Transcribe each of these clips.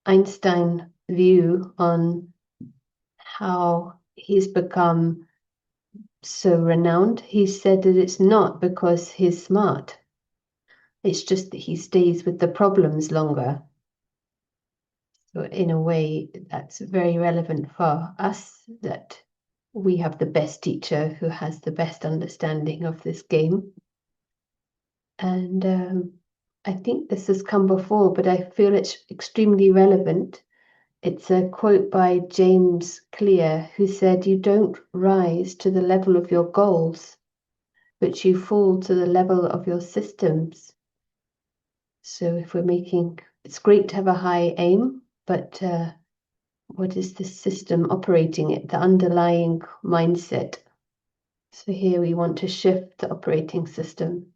Einstein view on how he's become so renowned. He said that it's not because he's smart. It's just that he stays with the problems longer. So in a way, that's very relevant for us, that we have the best teacher who has the best understanding of this game. And I think this has come before, but I feel it's extremely relevant. It's a quote by James Clear, who said, "You don't rise to the level of your goals, but you fall to the level of your systems." So if we're making, it's great to have a high aim, but what is the system operating it, the underlying mindset? So here we want to shift the operating system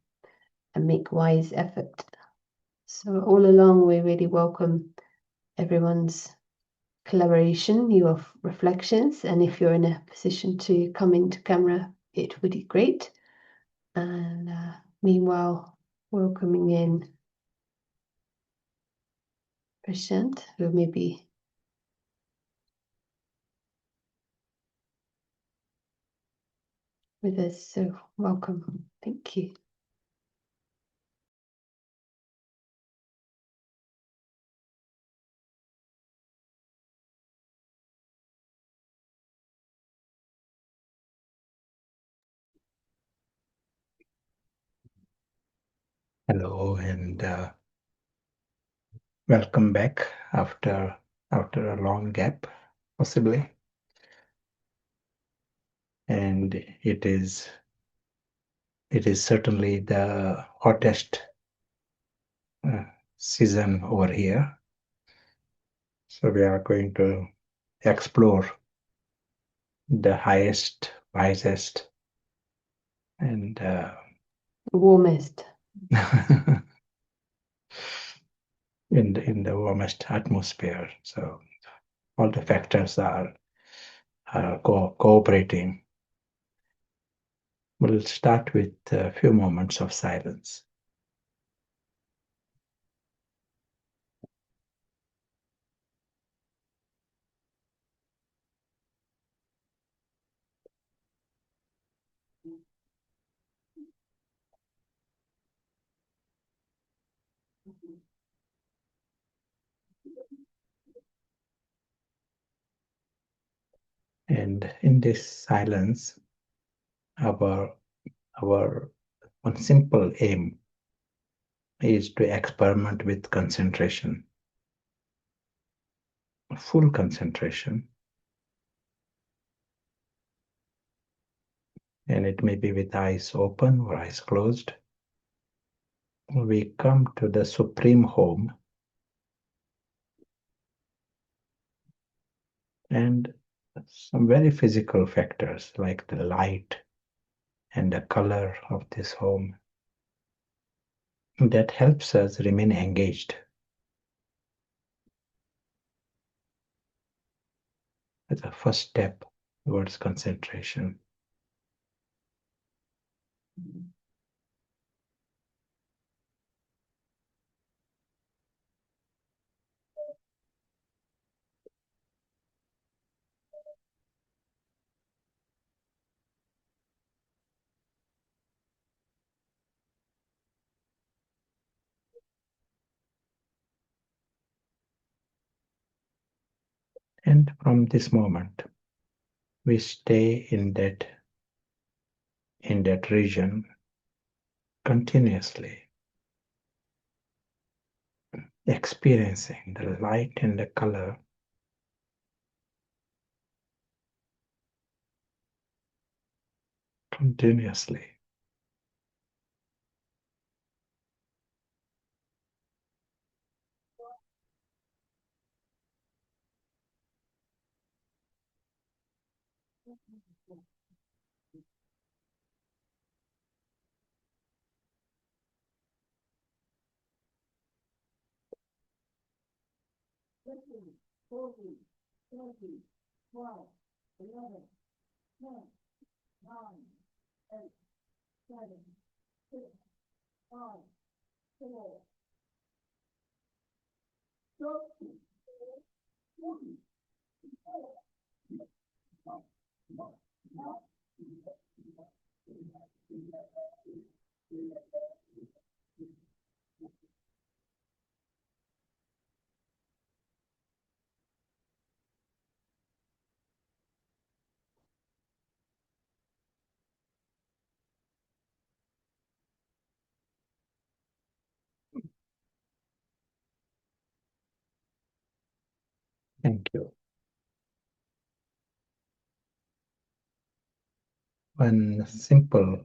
and make wise effort. So all along, we really welcome everyone's collaboration, your reflections, and if you're in a position to come into camera, it would be great. And meanwhile, welcoming in Prashant, who may be with us. So welcome. Thank you. Hello, and welcome back after a long gap, possibly. And it is certainly the hottest season over here. So we are going to explore the highest, wisest, and Warmest. in the warmest atmosphere. So all the factors are cooperating. We'll start with a few moments of silence. And in this silence, our one simple aim is to experiment with concentration, full concentration. And it may be with eyes open or eyes closed. We come to the supreme home, and some very physical factors like the light and the color of this home that helps us remain engaged. As a first step towards concentration. And from this moment, we stay in that region continuously, experiencing the light and the color continuously. Thank you. One simple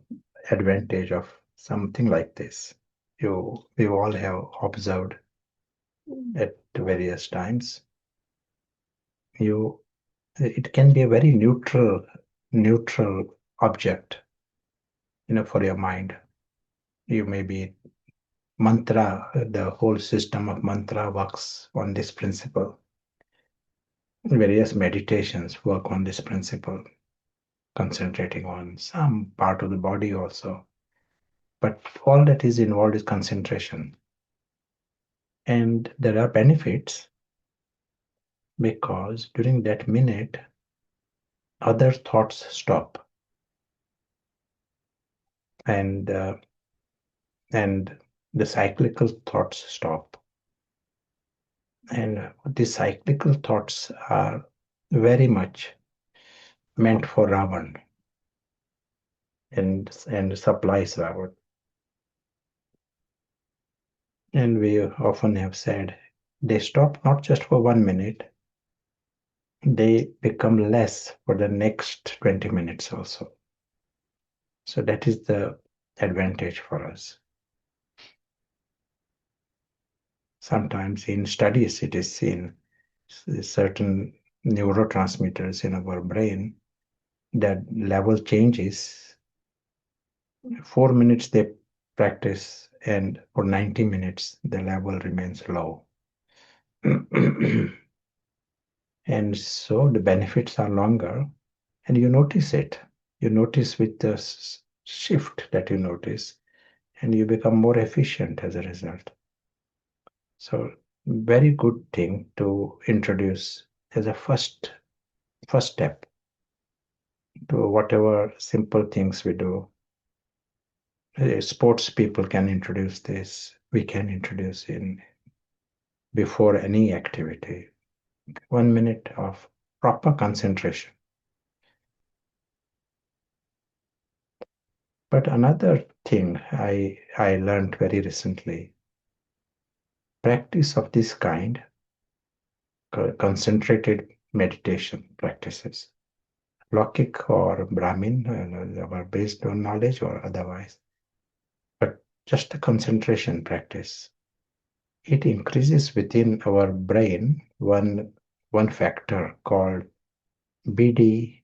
advantage of something like this, we all have observed at various times. It can be a very neutral object, for your mind. You may be mantra, the whole system of mantra works on this principle. Various meditations work on this principle, concentrating on some part of the body also. But all that is involved is concentration. And there are benefits because during that minute, other thoughts stop. And the cyclical thoughts stop. And the cyclical thoughts are very much meant for Ravan and supplies Ravan. And we often have said they stop not just for 1 minute, they become less for the next 20 minutes also. So that is the advantage for us. Sometimes in studies it is seen certain neurotransmitters in our brain, that level changes. 4 minutes they practice, and for 90 minutes the level remains low. And so the benefits are longer, and you notice it. You notice with the shift that you notice, and you become more efficient as a result. So very good thing to introduce as a first step to whatever simple things we do. Sports people can introduce this. We can introduce in before any activity. 1 minute of proper concentration. But another thing I learned very recently, practice of this kind, concentrated meditation practices, Lokik or Brahmin, are based on knowledge or otherwise, but just a concentration practice, it increases within our brain one factor called BDNF.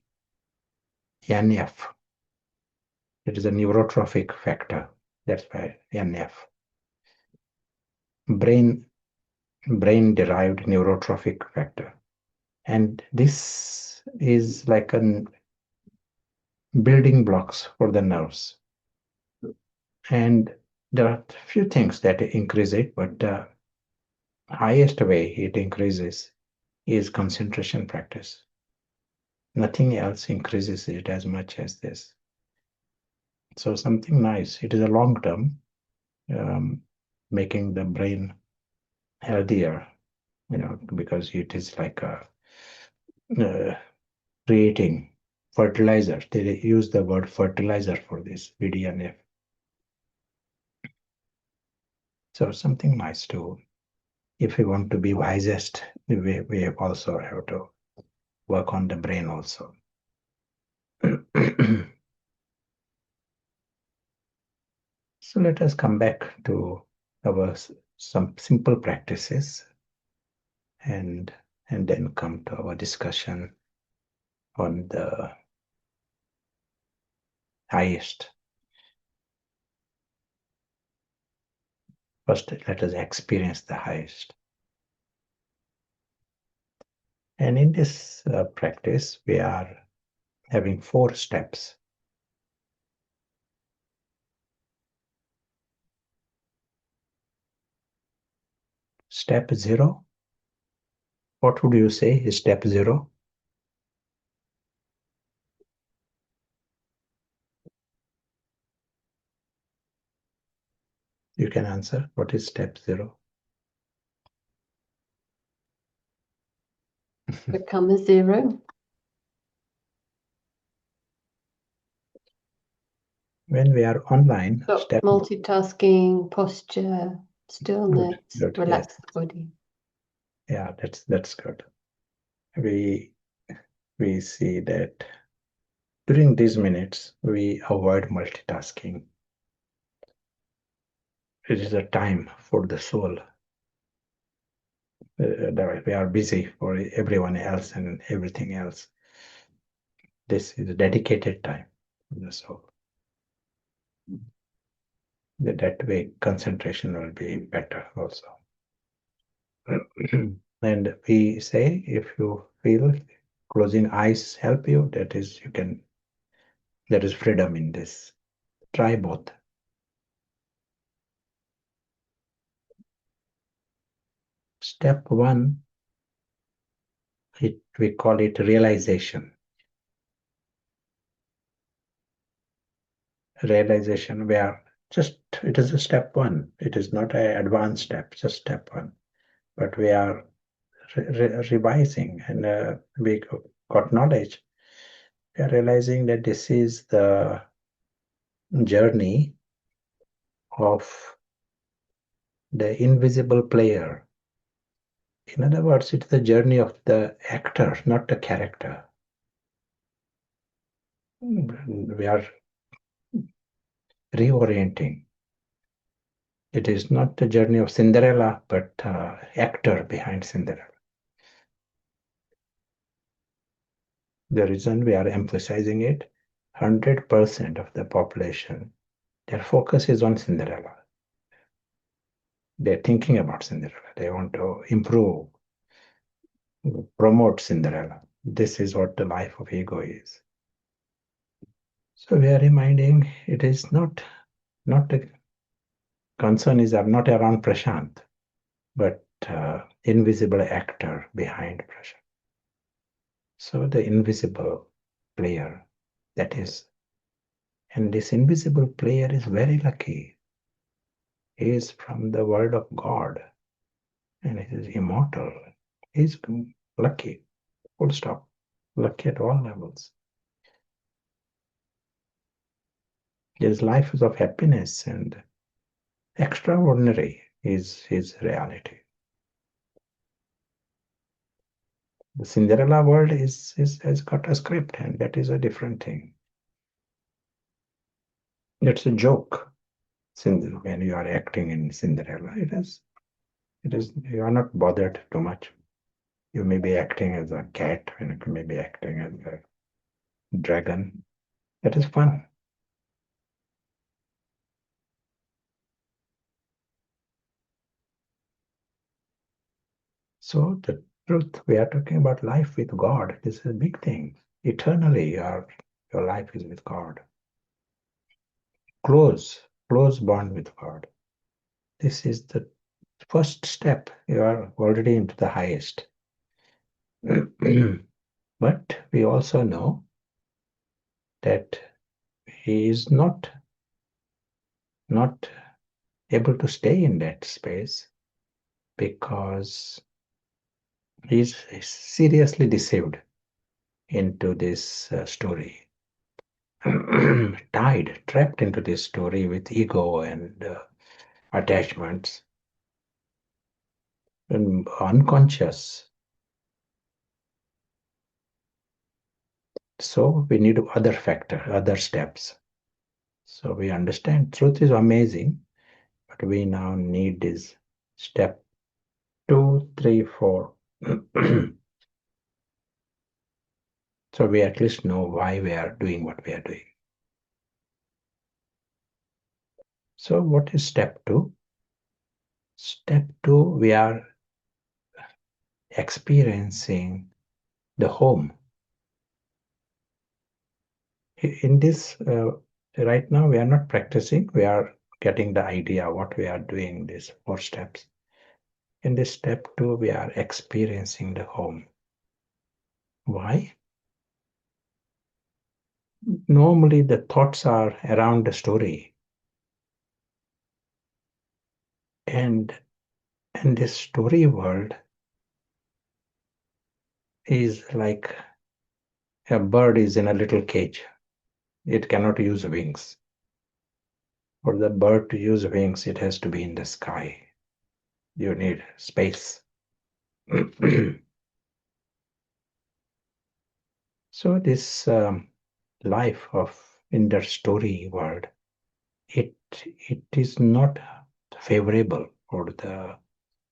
It is a neurotrophic factor. That's why NF. Brain derived neurotrophic factor. And this is like a building blocks for the nerves. And there are few things that increase it, but the highest way it increases is concentration practice. Nothing else increases it as much as this. So something nice. It is a long term, making the brain healthier, because it is like creating fertilizer. They use the word fertilizer for this BDNF. So something nice too. If we want to be wisest, we also have to work on the brain also. So let us come back to some simple practices and then come to our discussion on the highest. First, let us experience the highest. And in this practice, we are having 4 steps. Step 0. What would you say is step 0? You can answer. What is step 0? Become a zero. When we are online, Stop step multitasking, posture, stillness, good, relax yes. the body. Yeah, that's good. we see that during these minutes we avoid multitasking. It is a time for the soul. We are busy for everyone else and everything else. This is a dedicated time for the soul. That way concentration will be better also. And we say, if you feel closing eyes help you, that is, you can, there is freedom in this. Try both. Step one, we call it realization. Realization where just, it is a step one. It is not an advanced step, just step one. But we are revising, and we got knowledge. We are realizing that this is the journey of the invisible player. In other words, it's the journey of the actor, not the character. We are reorienting. It is not the journey of Cinderella, but actor behind Cinderella. The reason we are emphasizing it, 100% of the population, their focus is on Cinderella. They're thinking about Cinderella. They want to improve, promote Cinderella. This is what the life of ego is. So we are reminding it is not the concern is not around Prashant, but invisible actor behind Prashant. So the invisible player, that is, and this invisible player is very lucky. He is from the word of God, and he is immortal. He is lucky, full stop, lucky at all levels. His life is of happiness, and extraordinary is his reality. The Cinderella world has got a script, and that is a different thing. It's a joke. When you are acting in Cinderella, it is you are not bothered too much. You may be acting as a cat, and you may be acting as a dragon. That is fun. So the truth, we are talking about life with God. This is a big thing. Eternally, your life is with God. Close bond with God. This is the first step. You are already into the highest. But we also know that he is not able to stay in that space because he's seriously deceived into this story. Trapped into this story with ego and attachments, and unconscious. So we need other steps. So we understand truth is amazing, but we now need this step 2, 3, 4. So we at least know why we are doing what we are doing. So what is step 2? Step 2, we are experiencing the home. In this, right now we are not practicing, we are getting the idea what we are doing, these 4 steps. In this step 2, we are experiencing the home. Why? Normally the thoughts are around the story. And this story world is like a bird is in a little cage. It cannot use wings. For the bird to use wings, it has to be in the sky. You need space. So this life in the story world, it is not favorable for the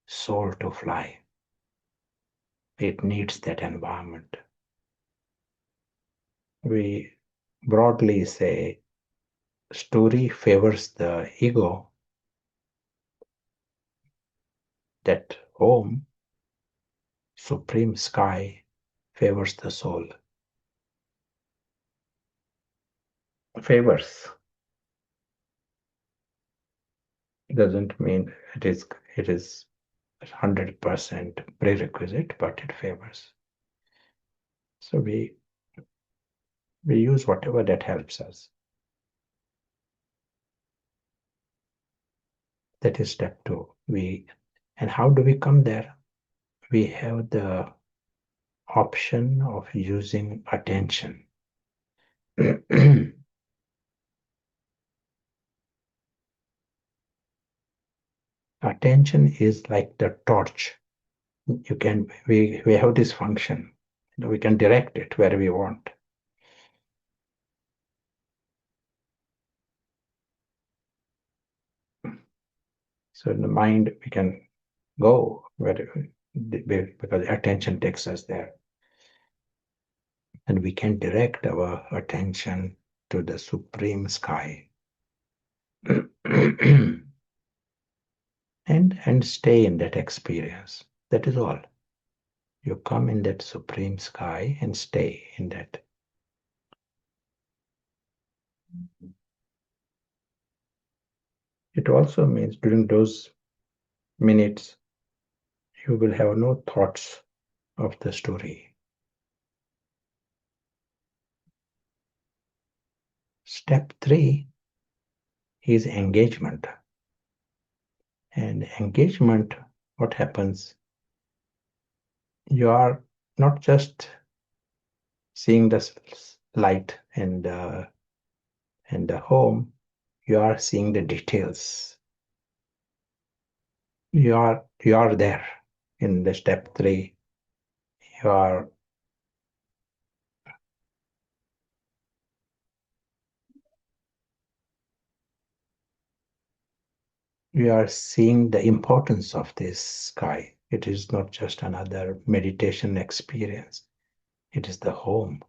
soul to fly. It needs that environment. We broadly say story favors the ego, that home, supreme sky, favors the soul. Favors doesn't mean it is 100% prerequisite, but it favors. So we use whatever that helps us. That is step 2. And how do we come there? We have the option of using attention. Attention is like the torch. We have this function. We can direct it where we want. So in the mind, we can go because attention takes us there. And we can direct our attention to the supreme sky. and stay in that experience. That is all. You come in that supreme sky and stay in that. It also means during those minutes, you will have no thoughts of the story. Step 3 is engagement. And engagement, what happens? You are not just seeing the light and the home, you are seeing the details. You are there in the step 3. You are seeing the importance of this sky. It is not just another meditation experience. It is the home.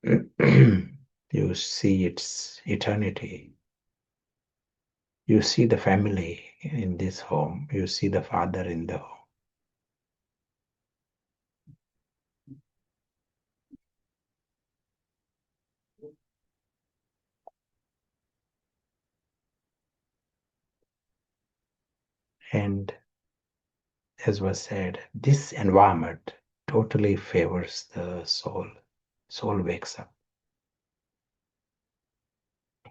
You see its eternity. You see the family in this home. You see the father in the home. And as was said, this environment totally favors the soul. Soul wakes up.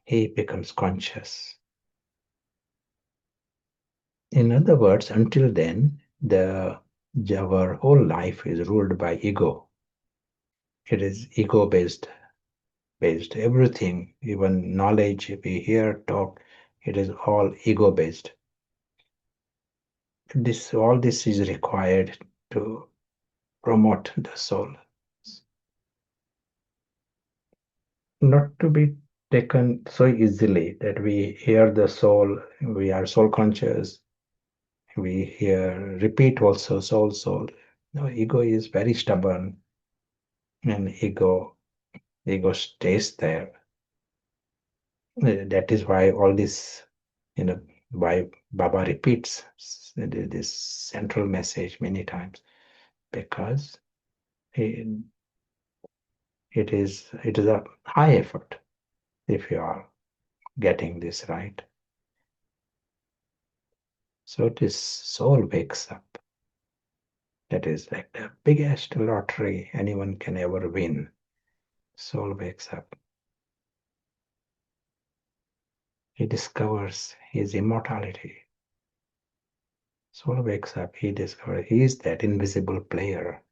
He becomes conscious. In other words, until then, our whole life is ruled by ego. It is ego-based. Everything, even knowledge we hear, talk, it is all ego-based. All this is required to promote the soul. Not to be taken so easily that we hear the soul, we are soul conscious, we hear repeat also soul. No, ego is very stubborn, and ego stays there. That is why all this, why Baba repeats this central message many times, because it is a high effort if you are getting this right. So this soul wakes up. That is like the biggest lottery anyone can ever win. Soul wakes up. He discovers his immortality. Soul wakes up, he discovers he is that invisible player.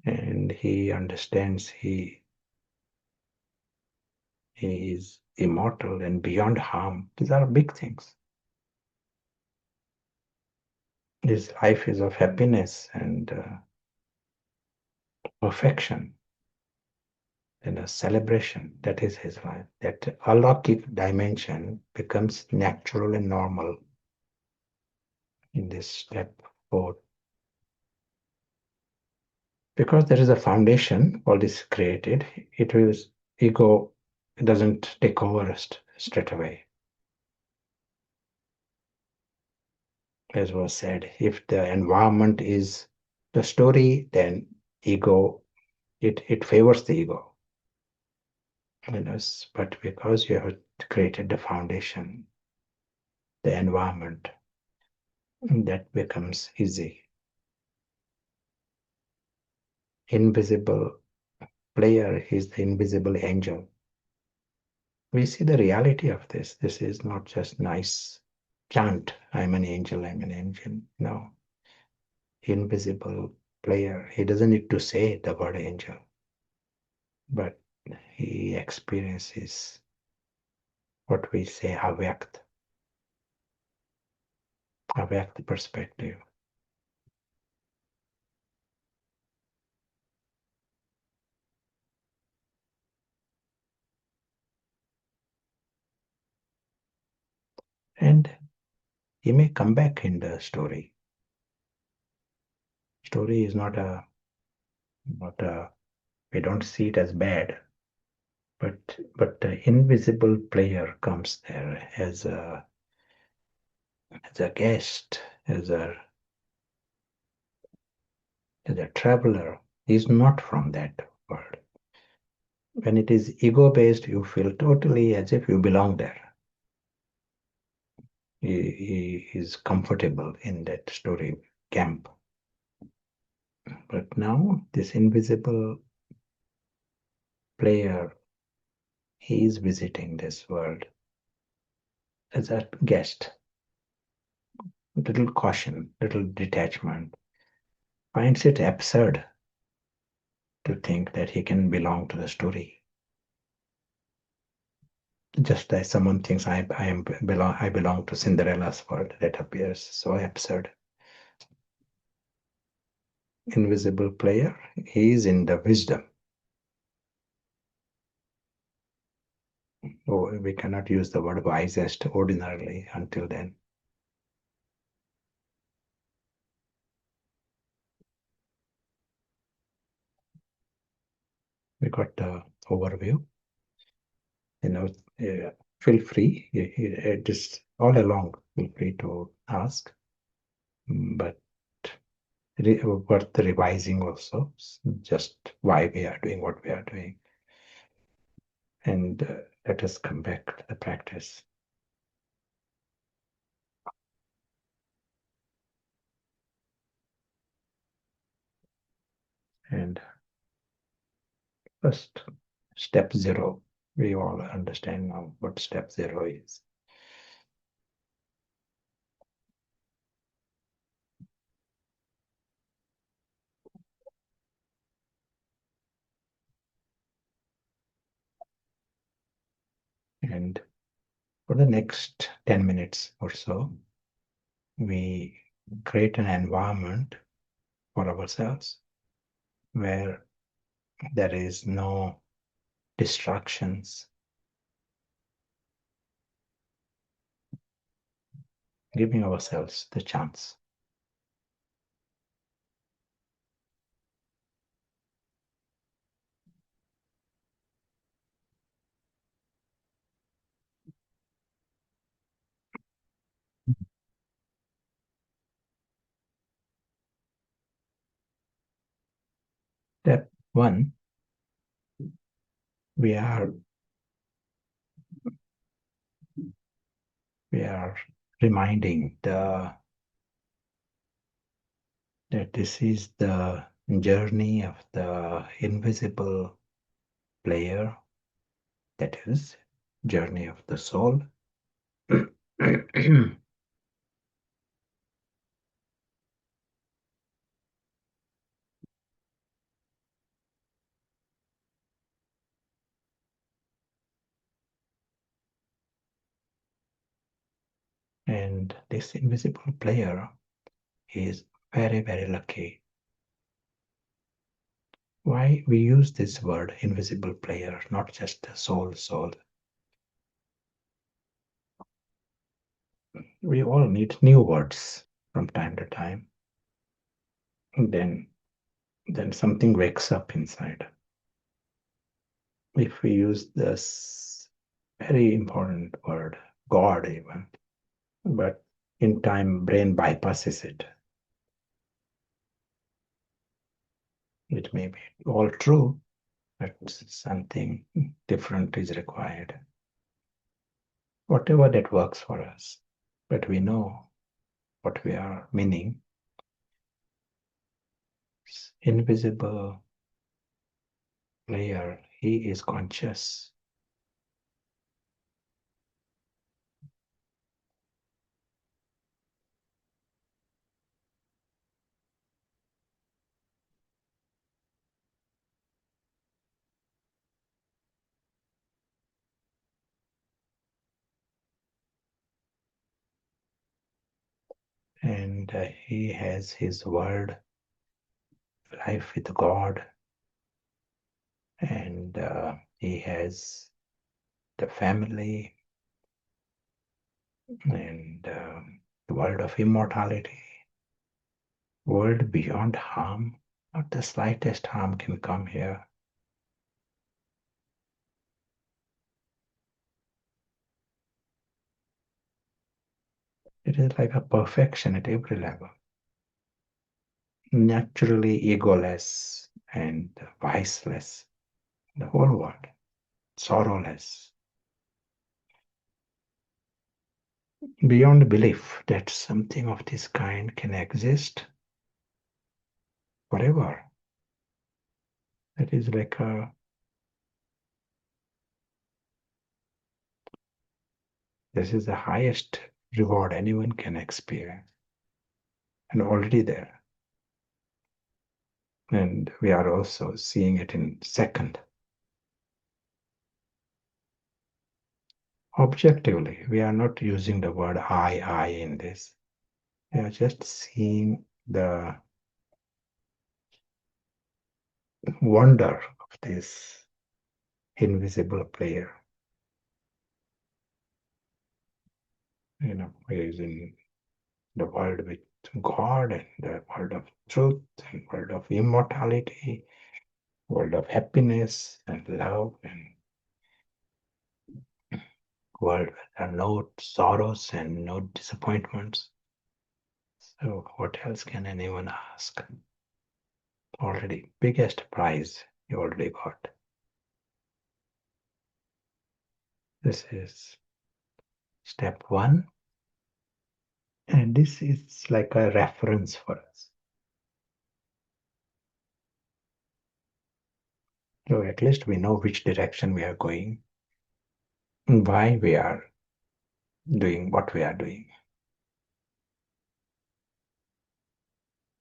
And he understands he is immortal and beyond harm. These are big things. His life is of happiness and perfection and a celebration. That is his life. That alaukic dimension becomes natural and normal in this step 4. Because there is a foundation, all this created, it was ego doesn't take over straight away. As was said, if the environment is the story, then ego, it favors the ego. But because you have created the foundation, the environment, that becomes easy. Invisible player is the invisible angel. We see the reality of this. This is not just nice chant, I'm an angel, I'm an angel. No. Invisible player. He doesn't need to say the word angel, but he experiences what we say avyakt perspective. And he may come back in the story. Story is not a we don't see it as bad, but the invisible player comes there as a guest, as a traveler. He's not from that world. When it is ego based, you feel totally as if you belong there. He is comfortable in that story camp. But now this invisible player, he is visiting this world as a guest. Little caution, little detachment. Finds it absurd to think that he can belong to the story. Just as someone thinks I belong to Cinderella's world, that appears so absurd. Invisible player, he is in the wisdom. Oh, we cannot use the word wisest ordinarily until then. We got the overview. Feel free, just all along, feel free to ask, but worth revising also, just why we are doing what we are doing. And let us come back to the practice. And first, step 0. We all understand now what step 0 is. And for the next 10 minutes or so, we create an environment for ourselves where there is no distractions, giving ourselves the chance. Step 1, we are reminding that this is the journey of the invisible player, that is, journey of the soul. And this invisible player, He is very, very lucky. Why we use this word invisible player, not just soul. We all need new words from time to time. And then something wakes up inside. If we use this very important word, God even, but in time brain bypasses it. It may be all true, but something different is required. Whatever that works for us, but we know what we are meaning. Invisible player, he is conscious. And he has his word, life with God, and he has the family and the world of immortality, world beyond harm. Not the slightest harm can come here. It is like a perfection at every level. Naturally egoless and viceless. The whole world. Sorrowless. Beyond belief that something of this kind can exist forever. That is like this is the highest reward anyone can experience. And already there. And we are also seeing it in second. Objectively, we are not using the word I in this. We are just seeing the wonder of this invisible player. He is in the world with God and the world of truth and world of immortality, world of happiness and love and world where there are no sorrows and no disappointments. So what else can anyone ask? Already biggest prize you already got. This is step one. And this is like a reference for us. So at least we know which direction we are going and why we are doing what we are doing.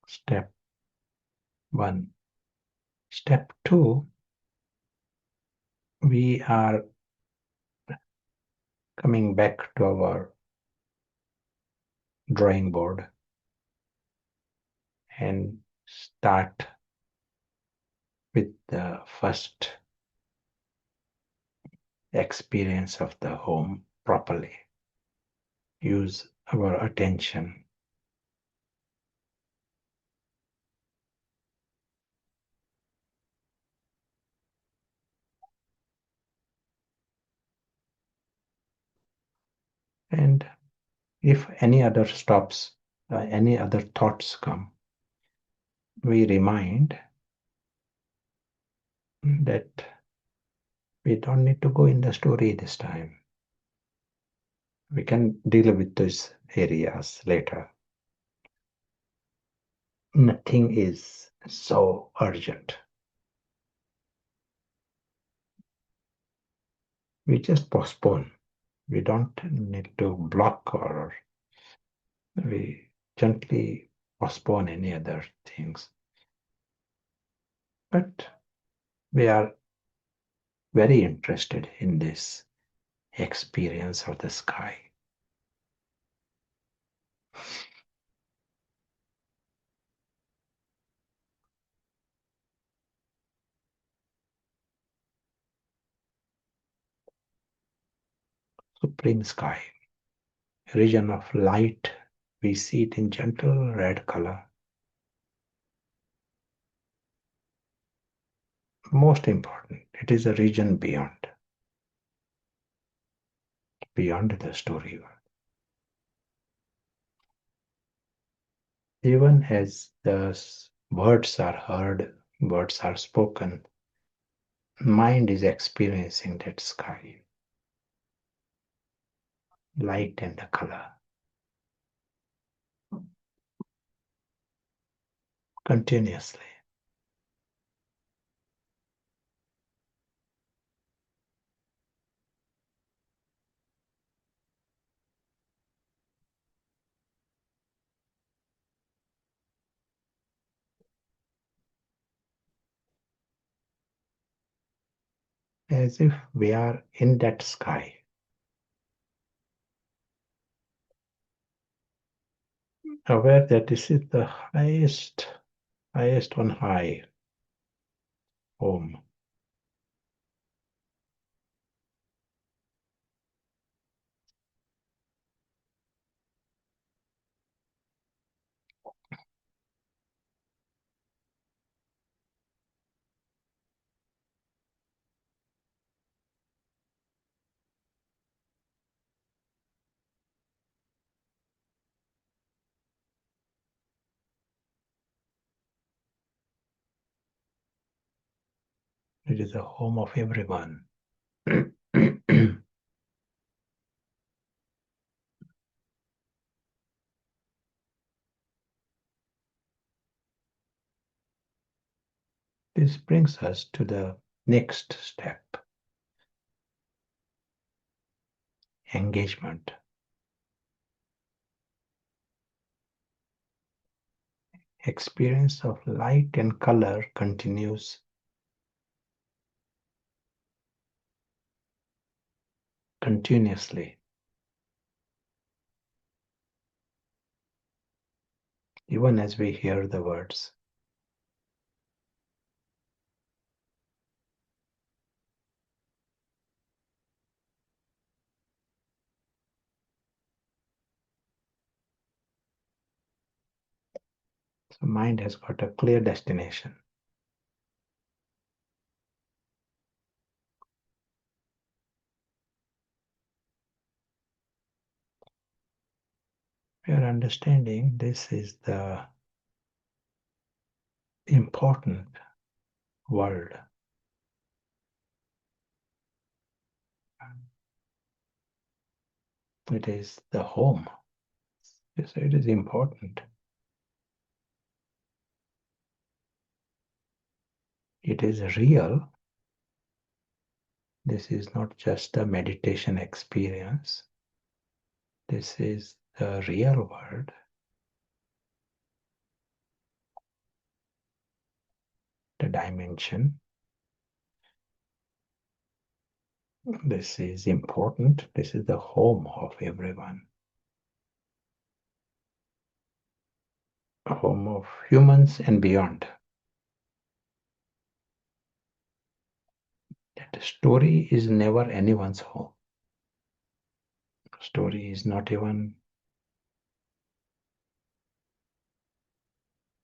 Step one. Step two, we are coming back to our drawing board and start with the first experience of the home properly. Use our attention. And if any other stops, any other thoughts come, we remind that we don't need to go in the story this time. We can deal with those areas later. Nothing is so urgent. We just postpone. We don't need to block or we gently postpone any other things. But we are very interested in this experience of the sky. supreme sky, a region of light. We see it in gentle red color. Most important, it is a region beyond the story world. Even as the words are heard, words are spoken, mind is experiencing that sky, light and the color. Continuously. As if we are in that sky. Aware that this is the highest on high home. It is the home of everyone. This brings us to the next step. Engagement. Experience of light and color continues continuously. Even as we hear the words. So mind has got a clear destination. We are understanding this is the important world. It is the home. Yes, it is important. It is real. This is not just a meditation experience. This is the real world. The dimension. This is important. This is the home of everyone. A home of humans and beyond. That story is never anyone's home. Story is not even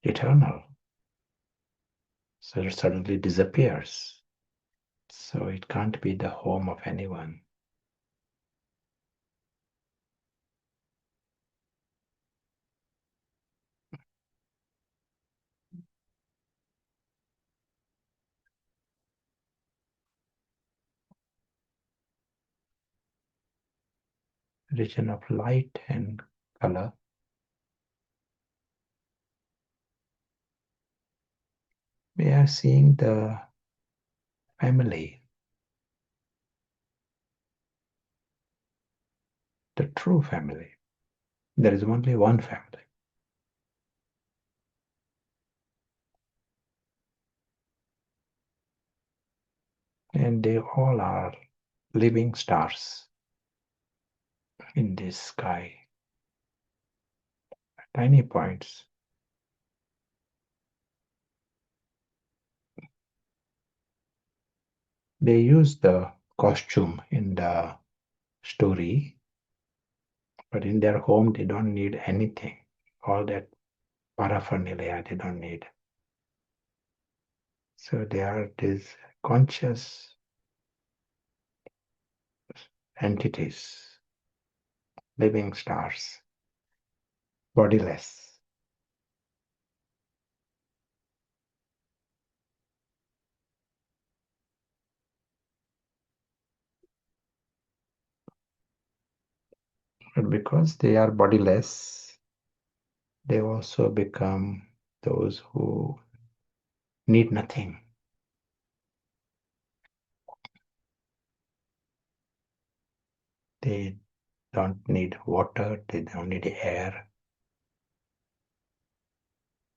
eternal. So it suddenly disappears. So it can't be the home of anyone. Region of light and color. We are seeing the family, the true family. There is only one family. And they all are living stars in this sky. Tiny points. They use the costume in the story But in their home, they don't need anything. All that paraphernalia, they don't need. So they are these conscious entities, living stars, bodiless. But because they are bodiless, they also become those who need nothing. They don't need water, they don't need air.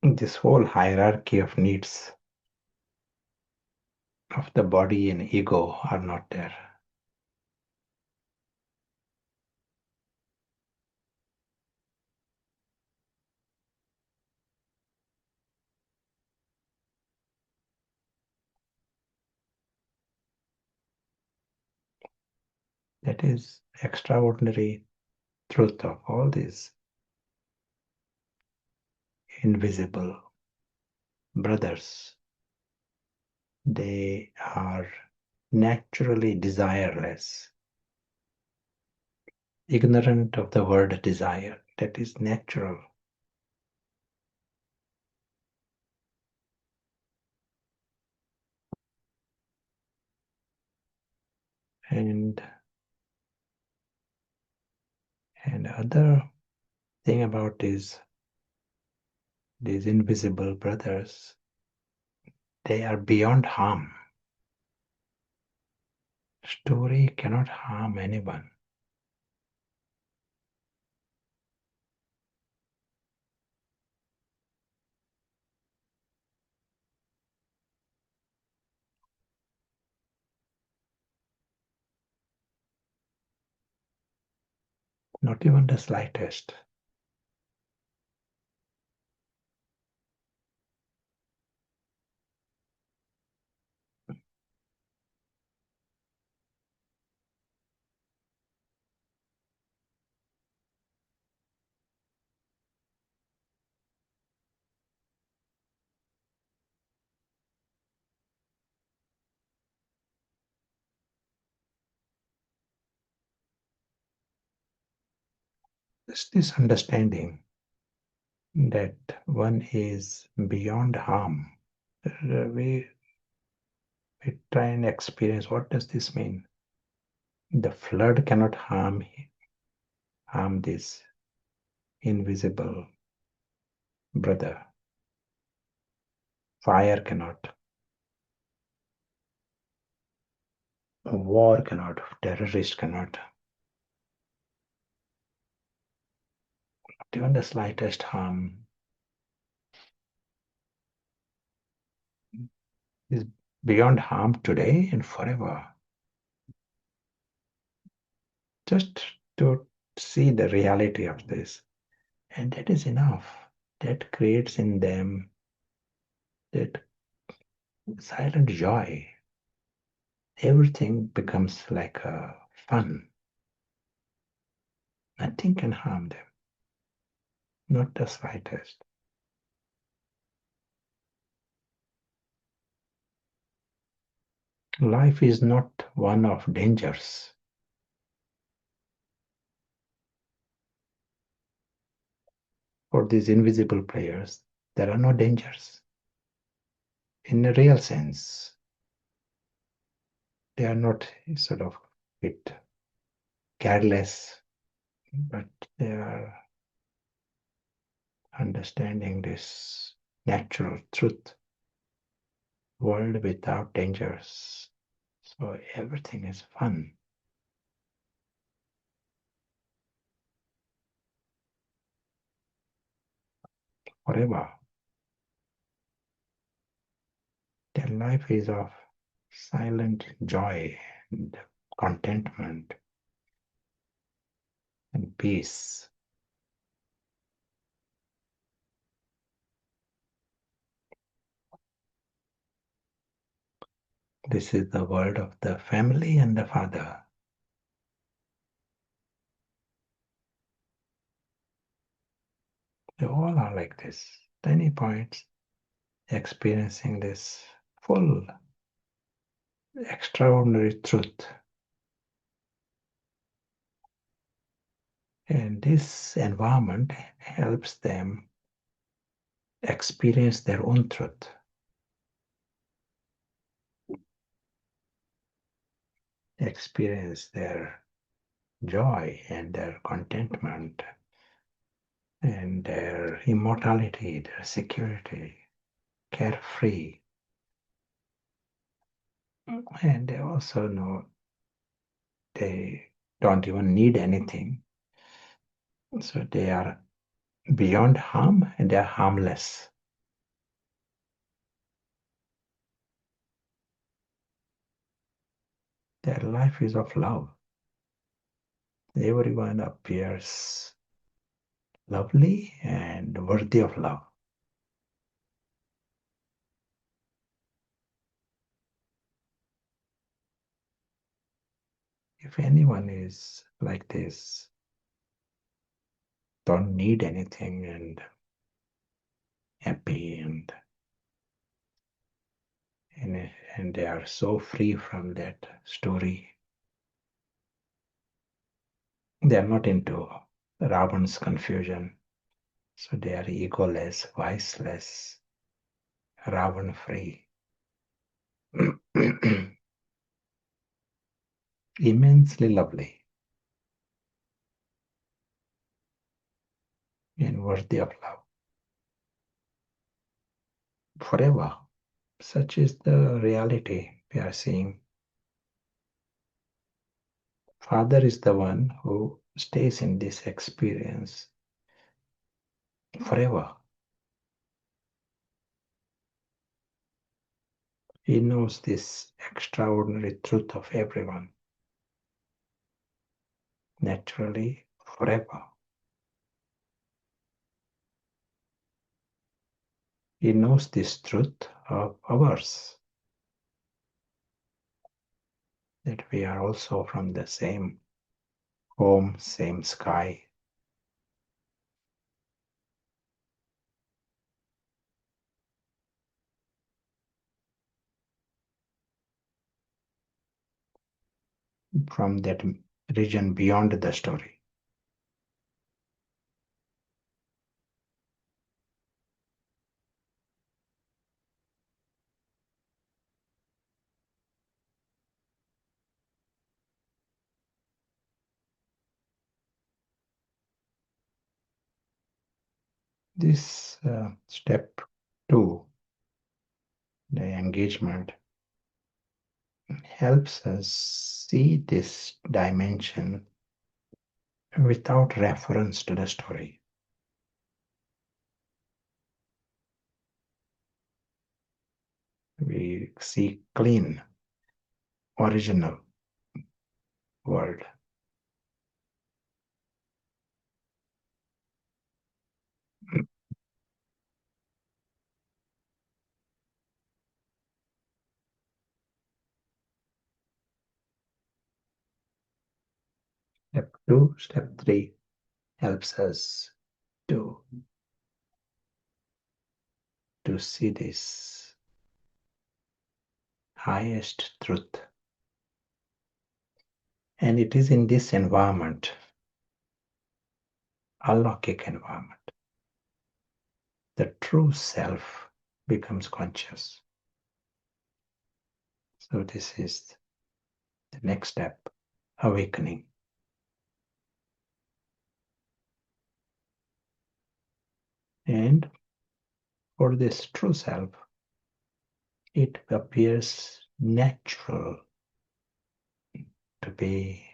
This whole hierarchy of needs of the body and ego are not there. That is extraordinary truth of all these invisible brothers. They are naturally desireless, ignorant of the word desire. That is natural. And other thing about these invisible brothers, they are beyond harm. Story cannot harm anyone. Not even the slightest. Just this understanding that one is beyond harm. We try and experience what does this mean. The flood cannot harm this invisible brother. Fire cannot. War cannot. Terrorist cannot. Not even the slightest harm is beyond harm today and forever. Just to see the reality of this. And that is enough. That creates in them that silent joy. Everything becomes like a fun. Nothing can harm them. Not the slightest. Life is not one of dangers. For these invisible players, there are no dangers. In a real sense, they are not sort of bit careless, but they are understanding this natural truth, world without dangers. So everything is fun. Forever. Their life is of silent joy and contentment and peace. This is the world of the family and the father. are like this, tiny points, experiencing this full, extraordinary truth. And this environment helps them experience their own truth. Experience their joy and their contentment and their immortality, their security, carefree. And they also know they don't even need anything. So they are beyond harm and they are harmless. Their life is of love. Everyone appears lovely and worthy of love. If anyone is like this, don't need anything and happy and they are so free from that story. They are not into Ravan's confusion. So they are egoless, viceless, Ravan free. Immensely lovely and worthy of love. Forever. Such is the reality we are seeing. Father is the one who stays in this experience forever. He knows this extraordinary truth of everyone. Naturally, forever. He knows this truth of ours. That we are also from the same home, same sky. From that region beyond the story. This step 2, the engagement, helps us see this dimension without reference to the story. We see clean, original world. Step 2, step 3 helps us to see this highest truth. And it is in this environment, alokik environment, the true self becomes conscious. So this is the next step, awakening. And for this true self, it appears natural to be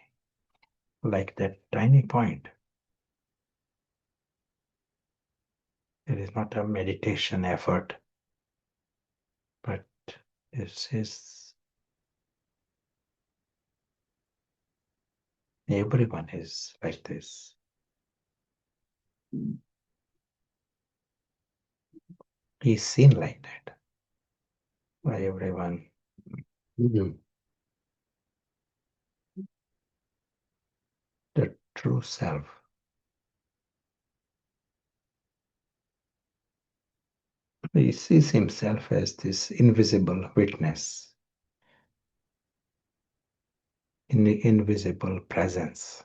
like that tiny point. It is not a meditation effort, but this is everyone is like this. He's seen like that by everyone. The true self He sees himself as this invisible witness, in the invisible presence.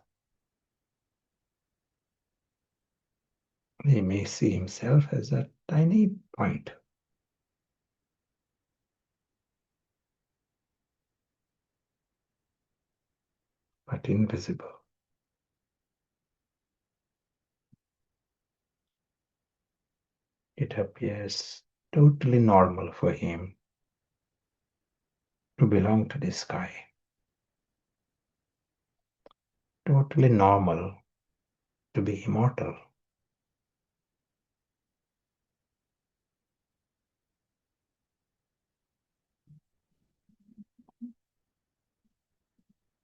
He may see himself as a tiny point, but invisible. It appears totally normal for him to belong to the sky. Totally normal to be immortal.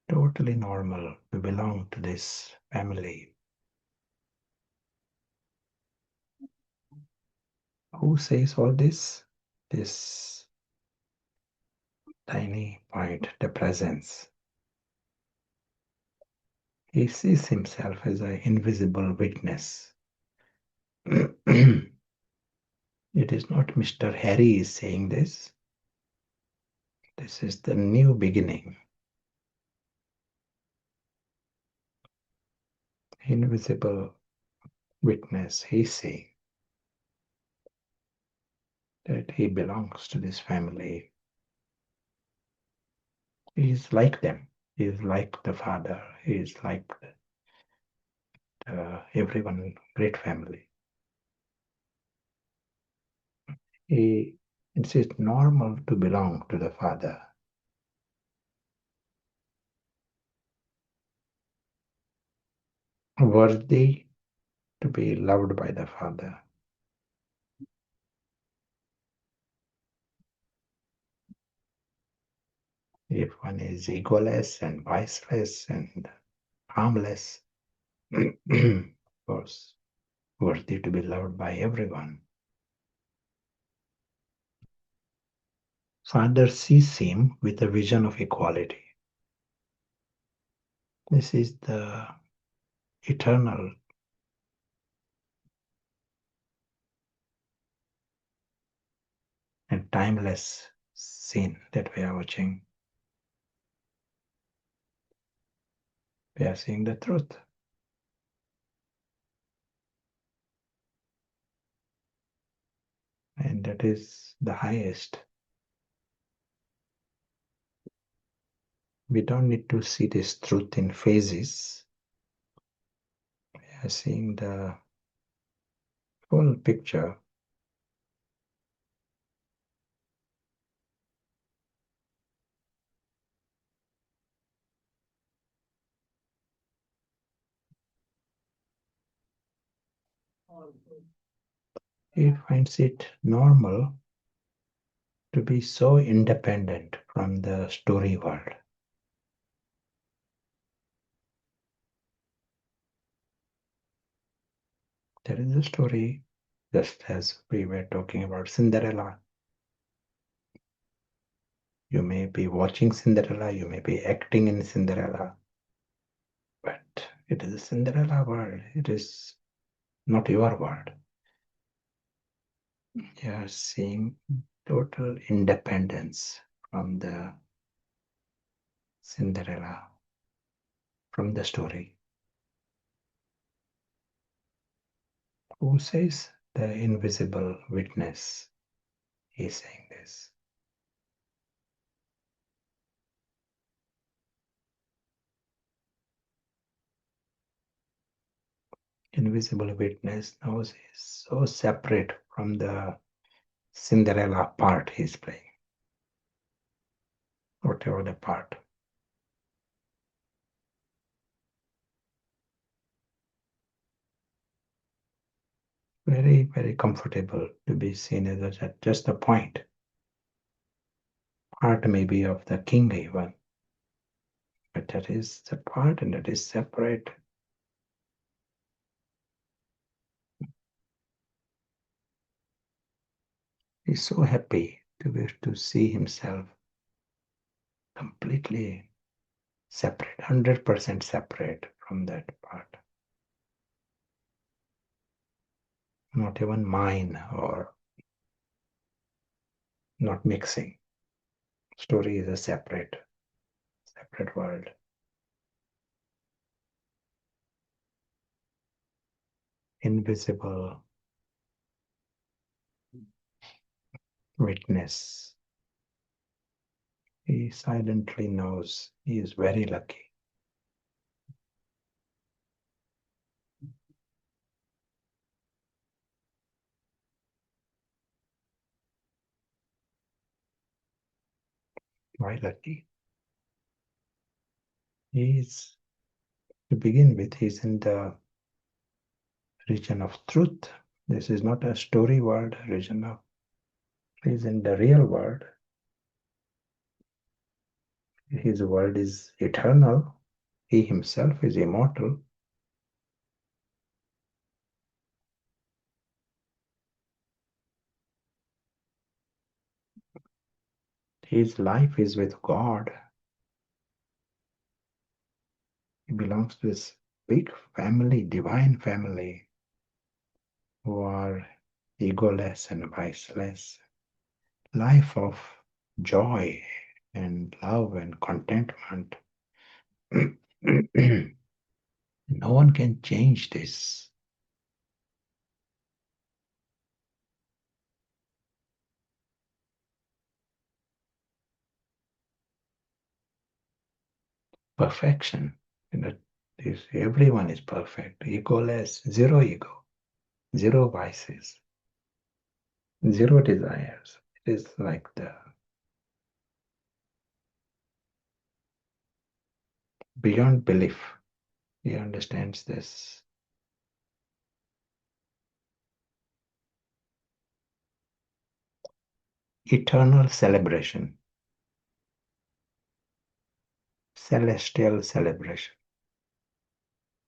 Totally normal to belong to this family. Who says all this? This tiny point, the presence. He sees himself as an invisible witness. It is not Mr. Harry is saying this. This is the new beginning. Invisible witness, he's saying that he belongs to this family. He is like them. He is like the father. He is like everyone, great family. It's normal to belong to the father. Worthy to be loved by the father. If one is egoless and viceless and harmless, of course, worthy to be loved by everyone. Father sees him with a vision of equality. This is the eternal and timeless scene that we are watching. We are seeing the truth. And that is the highest. We don't need to see this truth in phases. We are seeing the whole picture. He finds it normal to be so independent from the story world. There is a story, just as we were talking about Cinderella. You may be watching Cinderella, you may be acting in Cinderella, but it is a Cinderella world. It is not your world. You are seeing total independence from the Cinderella, from the story. Who says? The invisible witness is saying this. Invisible witness knows is so separate from the Cinderella part he's playing, whatever the part. Very, very comfortable to be seen as just a point. Part maybe of the king even, but that is the part and that is separate. He's so happy to be to see himself completely separate, 100% separate from that part. Not even mine or not mixing. Story is a separate world. Invisible witness. He silently knows he is very lucky. Why lucky? He is, to begin with, he's in the region of truth. This is not a story world, region of, he's in the real world. His world is eternal. He himself is immortal. His life is with God. He belongs to this big family, divine family, who are egoless and viceless. Life of joy and love and contentment. No one can change this. Perfection. Everyone is perfect, egoless, zero ego, zero vices, zero desires. It is like the beyond belief. He understands this. Eternal celebration, celestial celebration.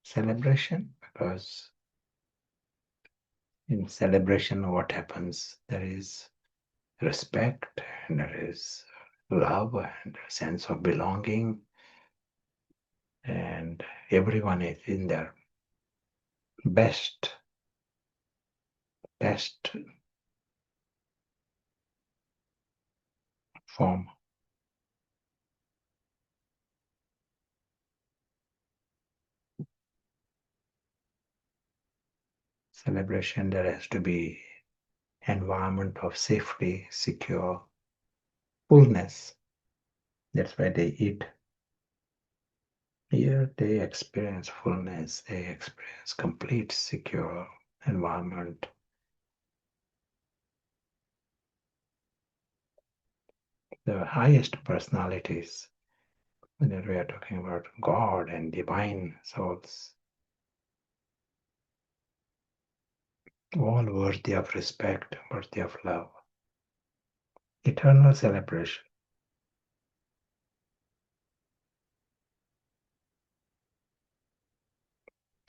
Celebration because in celebration, what happens? There is respect, and there is love, and a sense of belonging, and everyone is in their best form. Celebration, there has to be environment of safety, secure, fullness. That's why they eat. Here they experience fullness, they experience complete secure environment. The highest personalities, when we are talking about God and divine souls, all worthy of respect, worthy of love. Eternal celebration.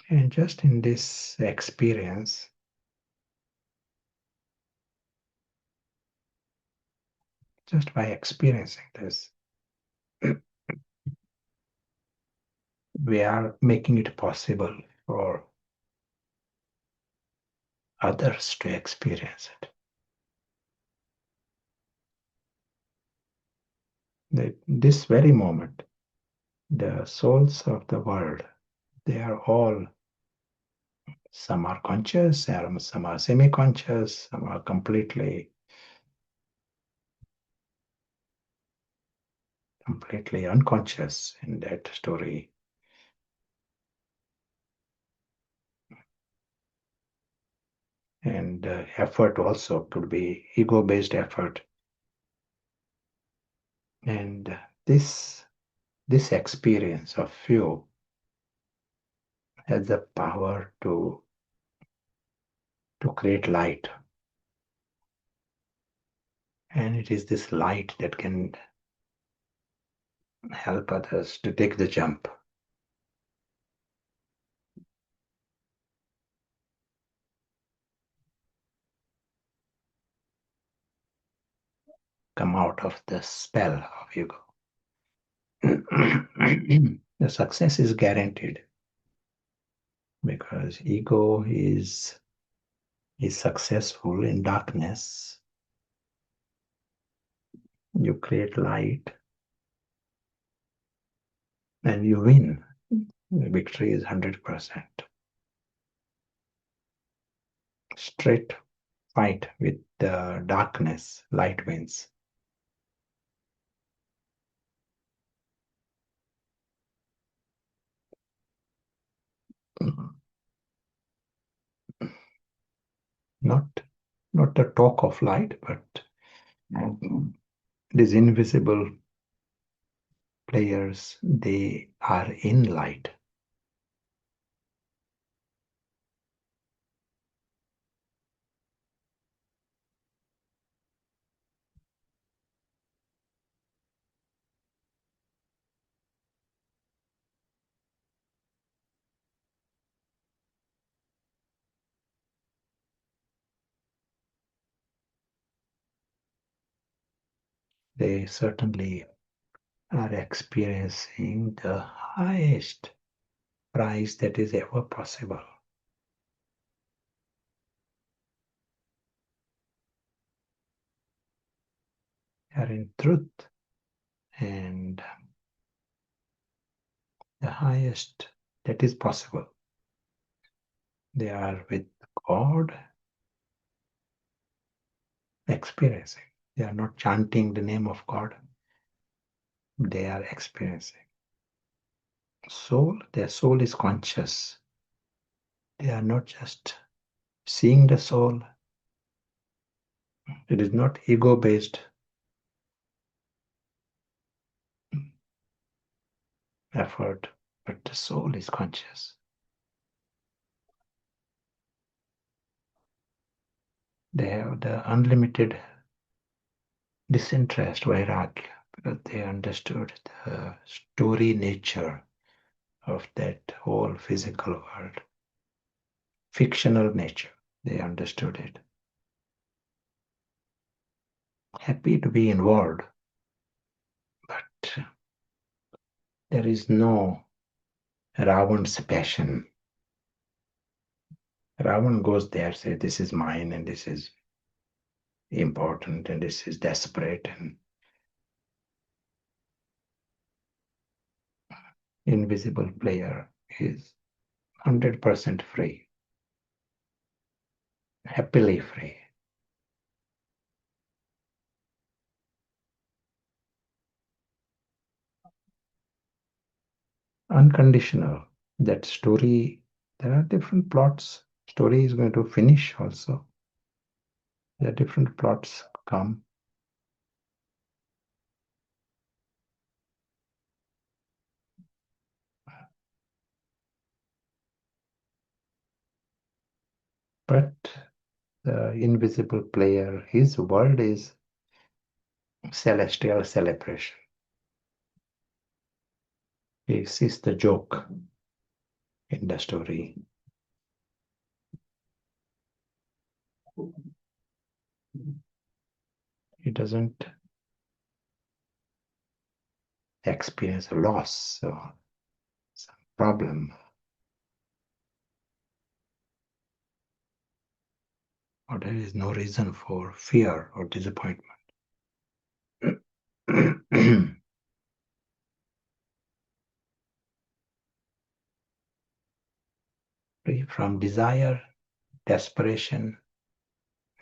And just in this experience, just by experiencing this, we are making it possible for others to experience it. This very moment, the souls of the world, they are all, some are conscious, some are semi-conscious, some are completely unconscious in that story. And effort also could be ego-based effort. And this experience of few has the power to create light. And it is this light that can help others to take the jump. Come out of the spell of ego. The success is guaranteed because ego is successful in darkness. You create light and you win. The victory is 100%. Straight fight with the darkness, light wins. Not the talk of light, but these invisible players, they are in light. They certainly are experiencing the highest prize that is ever possible. They are in truth and the highest that is possible. They are with God experiencing. They are not chanting the name of God. They are experiencing. Soul, their soul is conscious. They are not just seeing the soul. It is not ego-based effort, but the soul is conscious. They have the unlimited disinterest, vairagya, because they understood the story nature of that whole physical world, fictional nature. They understood it. Happy to be involved, but there is no Ravan's passion. Ravan goes there, say, this is mine and this is important and this is desperate, and invisible player is 100% free, happily free. Unconditional. That story, there are different plots. Story is going to finish also. There are different plots come. But the invisible player, his world is celestial celebration. He sees the joke in the story. He doesn't experience a loss or some problem, or there is no reason for fear or disappointment. Free from desire, desperation,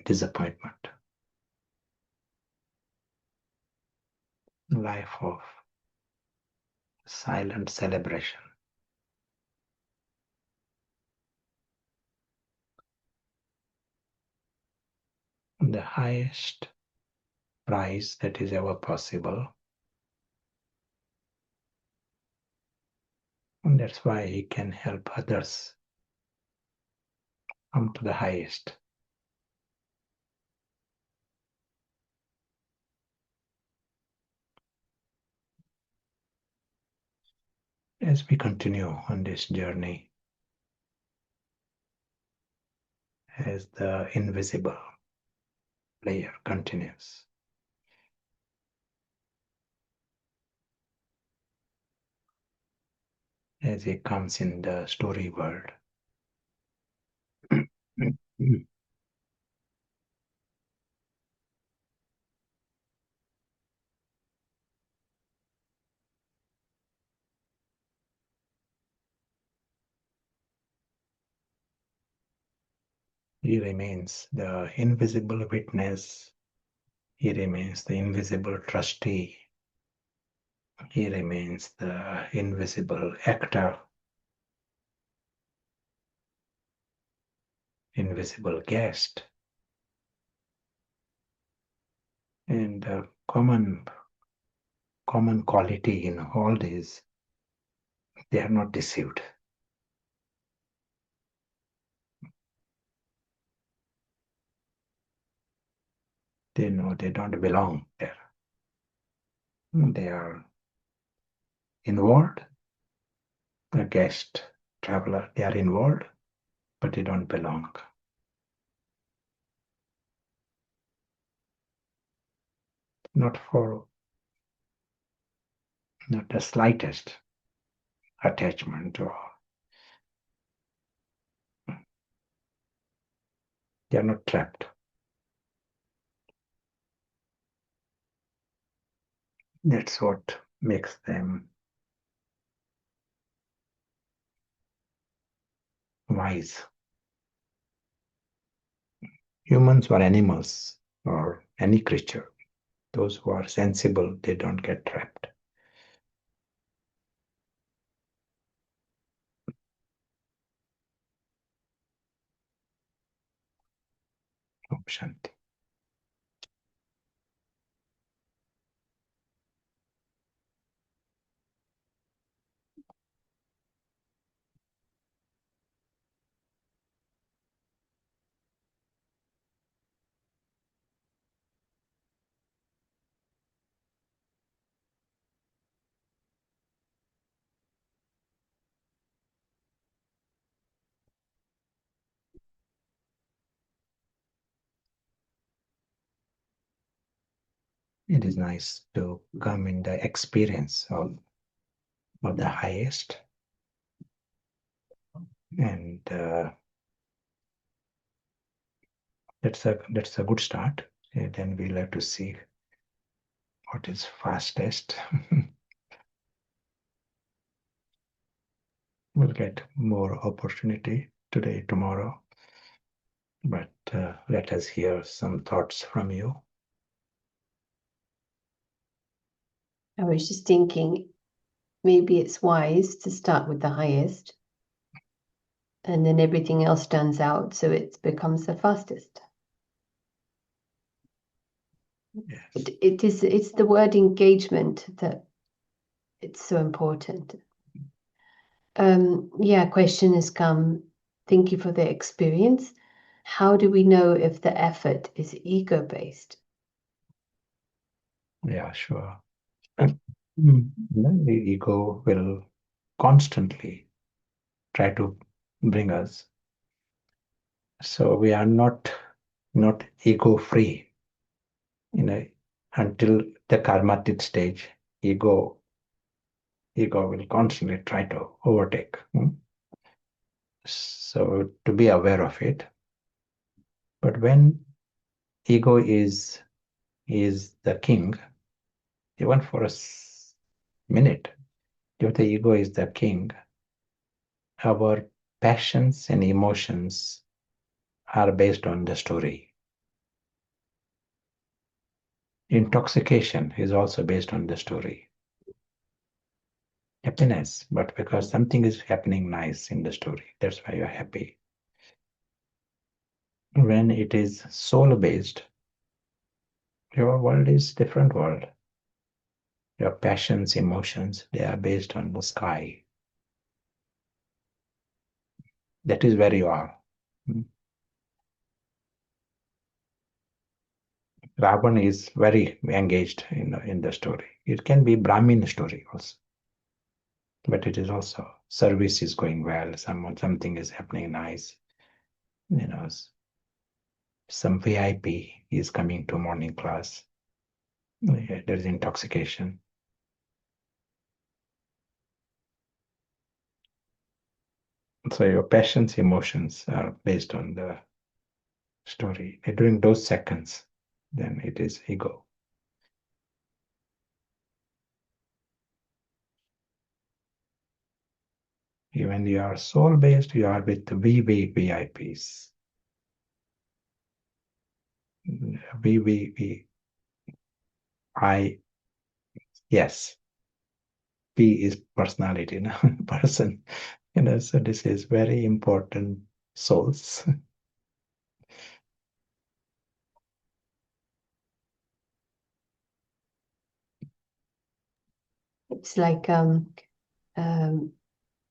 disappointment. Life of silent celebration. The highest prize that is ever possible. And that's why he can help others come to the highest. As we continue on this journey, as the invisible player continues, as he comes in the story world, He remains the invisible witness. He remains the invisible trustee. He remains the invisible actor, invisible guest. And common quality in all these, they are not deceived. They know they don't belong there. They are involved, a guest, traveler, they are involved, but they don't belong. Not the slightest attachment, or they are not trapped. That's what makes them wise. Humans or animals or any creature, those who are sensible, they don't get trapped. Om Shanti. It is nice to come in the experience of the highest, and that's a good start. And then we'll have to see what is fastest. We'll get more opportunity today, tomorrow, but let us hear some thoughts from you. I was just thinking, maybe it's wise to start with the highest, and then everything else stands out, so it becomes the fastest. Yes. It's the word engagement that it's so important. Question has come. Thank you for the experience. How do we know if the effort is ego-based? Yeah, sure. The ego will constantly try to bring us. So we are not ego free. Until the karmatic stage, ego will constantly try to overtake. So to be aware of it. But when ego is the king, even for a minute, if the ego is the king, our passions and emotions are based on the story. Intoxication is also based on the story. Happiness, but because something is happening nice in the story, that's why you're happy. When it is soul based, your world is different world. Your passions, emotions, they are based on the sky. That is where you are. Ravan is very engaged in the story. It can be Brahmin story also, but it is also service is going well. Something is happening nice. Some VIP is coming to morning class. There is intoxication. So your passions, emotions are based on the story. During those seconds, then it is ego. When you are soul based, you are with the VVIPs. yes, P is personality, person. So this is very important souls. It's like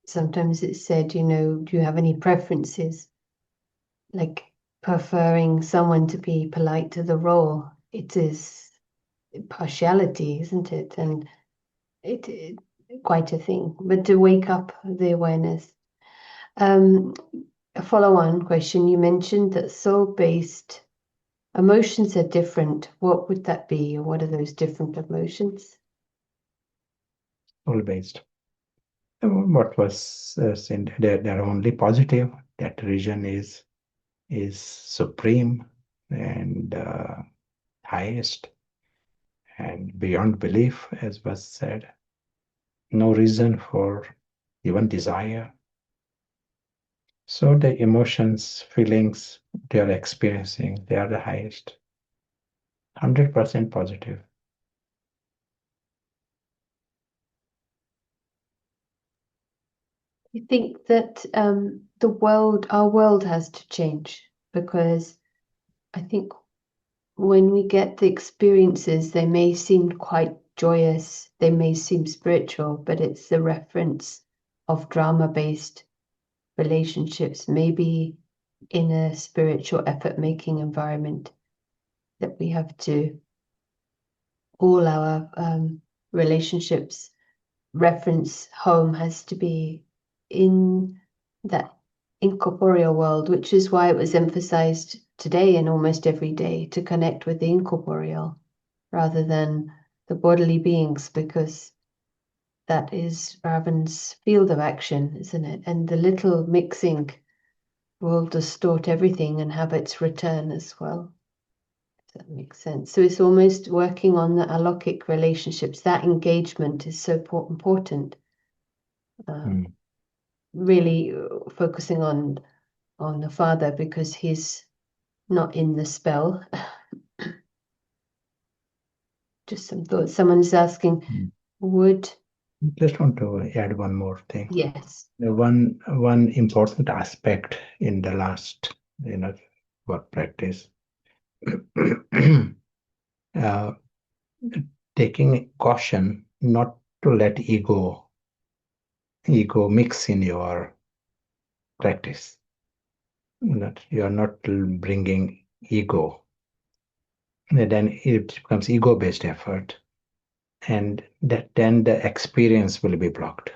sometimes it's said, do you have any preferences? Like preferring someone to be polite to the role. It is partiality, isn't it? And it quite a thing. But to wake up the awareness. A follow-on question, you mentioned that soul-based emotions are different. What would that be, or what are those different emotions? Soul-based. What was said, they're only positive. That region is supreme and highest and beyond belief, as was said. No reason for even desire. So the emotions, feelings they are experiencing, they are the highest. 100% positive. You think that our world has to change, because I think when we get the experiences, they may seem quite joyous, they may seem spiritual, but it's the reference of drama-based relationships, maybe in a spiritual effort-making environment, that we have to, all our relationships reference home has to be in that incorporeal world, which is why it was emphasized today and almost every day to connect with the incorporeal rather than the bodily beings, because that is Ravan's field of action, isn't it? And the little mixing will distort everything and have its return as well. If that makes sense. So it's almost working on the alokic relationships. That engagement is so important. Really focusing on the father because he's not in the spell. Just some thoughts. Someone's asking, would Just want to add one more thing. yes. The one important aspect in the last work practice, taking caution not to let ego mix in your practice. That you are not bringing ego. Then it becomes ego-based effort, and then the experience will be blocked.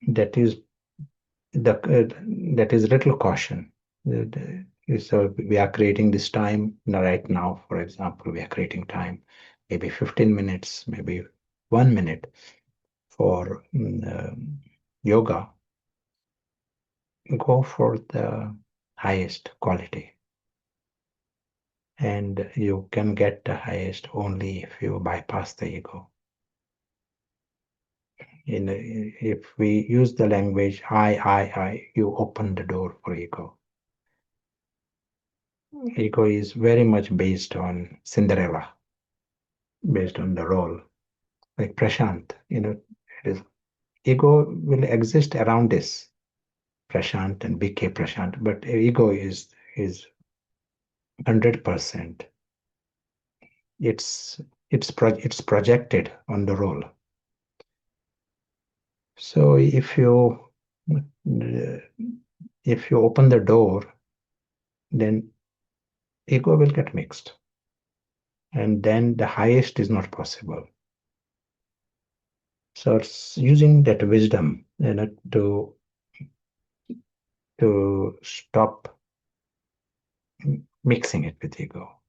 That is little caution. So we are creating this time right now. For example, we are creating time, maybe 15 minutes, maybe 1 minute for yoga. Go for the highest quality, and you can get the highest only if you bypass the ego. If we use the language I, you open the door for ego. Ego is very much based on Cinderella, based on the role. Like Prashant, it is ego will exist around this Prashant and BK Prashant, but ego is 100%. It's projected on the role. So if you open the door, then ego will get mixed, and then the highest is not possible. So it's using that wisdom, to stop mixing it with ego,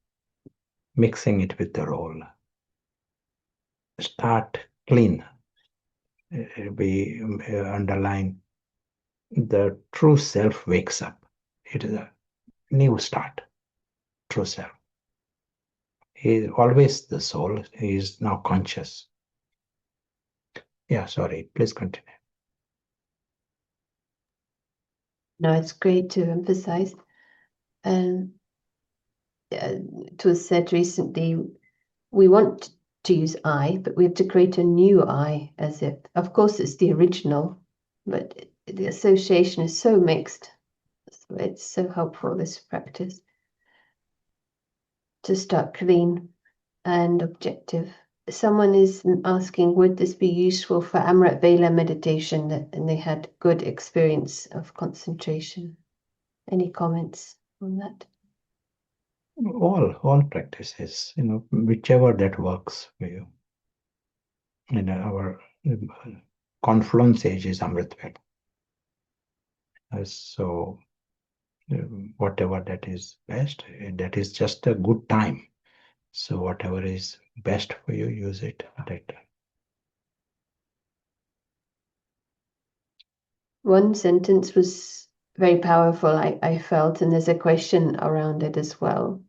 mixing it with the role. Start clean. We underline the true self wakes up. It is a new start. True self. He is always the soul. He is now conscious. Yeah, sorry. Please continue. No, it's great to emphasize. And it was said recently, we want to use I, but we have to create a new I, as if, of course, it's the original, but the association is so mixed. So it's so helpful, this practice, to start clean and objective. Someone is asking, would this be useful for Amrit Vela meditation, and they had good experience of concentration? Any comments on that? All practices, whichever that works for you. Our confluence age is Amritvel. So whatever that is best, that is just a good time. So whatever is best for you, use it at that time. One sentence was very powerful, I felt, and there's a question around it as well.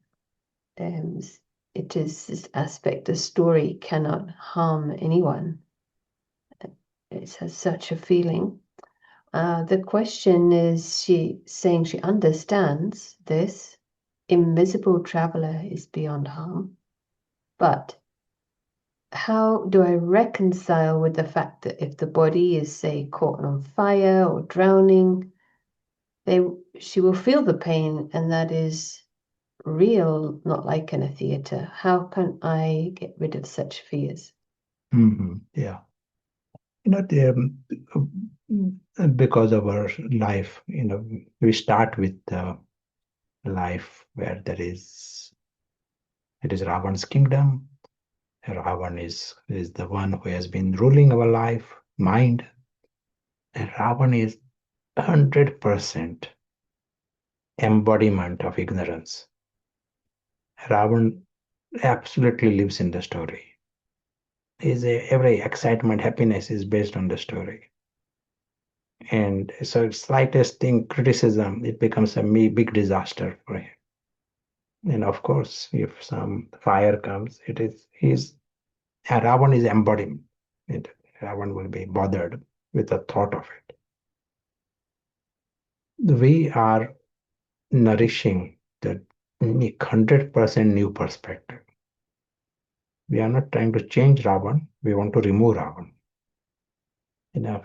It is this aspect, the story cannot harm anyone. It has such a feeling. The question is, she saying she understands this. Invisible traveler is beyond harm. But how do I reconcile with the fact that if the body is, say, caught on fire or drowning, she will feel the pain, and that is real, not like in a theater. How can I get rid of such fears? Yeah. Because of our life, we start with the life where it is Ravan's kingdom. Ravan is the one who has been ruling our life, mind. And Ravan is 100% embodiment of ignorance. Ravan absolutely lives in the story. Every excitement, happiness is based on the story. And so slightest thing, criticism, it becomes a big disaster for him. And of course, if some fire comes, Ravan is embodiment. Ravan will be bothered with the thought of it. We are nourishing the 100% new perspective. We are not trying to change Ravan, we want to remove Ravan.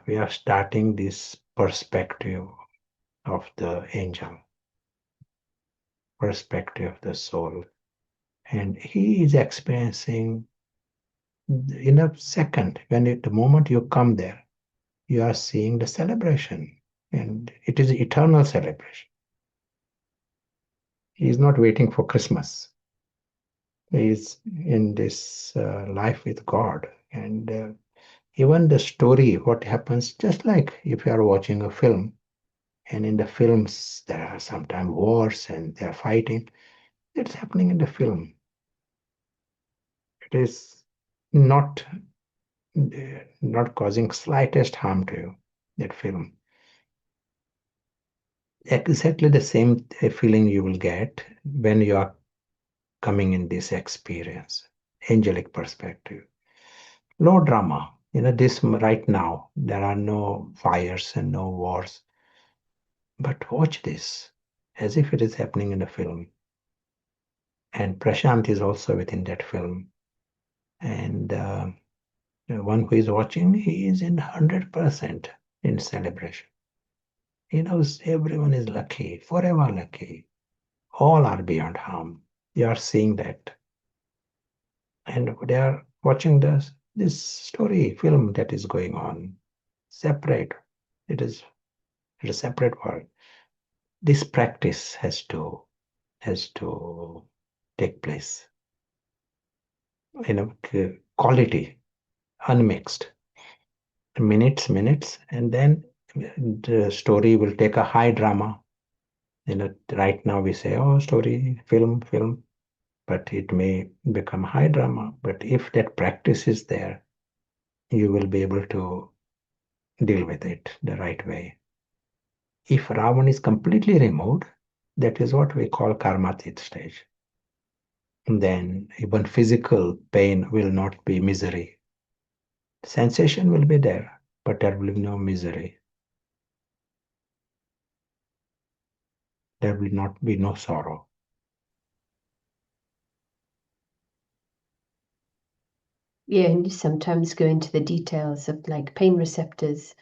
We are starting this perspective of the angel, perspective of the soul. And he is experiencing in a second, the moment you come there, you are seeing the celebration, and it is eternal celebration. He is not waiting for Christmas. He is in this life with God. And even the story, what happens, just like if you are watching a film, and in the films there are sometimes wars and they are fighting, it's happening in the film. It is not causing slightest harm to you, that film. Exactly the same feeling you will get when you are coming in this experience, angelic perspective. Low drama. This right now, there are no fires and no wars. But watch this as if it is happening in a film. And Prashant is also within that film. And one who is watching, he is in 100% in celebration. He knows everyone is lucky, forever lucky. All are beyond harm. You are seeing that. And they are watching this story, film that is going on. Separate. It is a separate world. This practice has to take place. Quality, unmixed. Minutes, and then the story will take a high drama. Right now we say, oh, story, film, but it may become high drama. But if that practice is there, you will be able to deal with it the right way. If Ravan is completely removed, that is what we call karmatit stage. Then even physical pain will not be misery. Sensation will be there, but there will be no misery. There will not be no sorrow. Yeah, and you sometimes go into the details of like pain receptors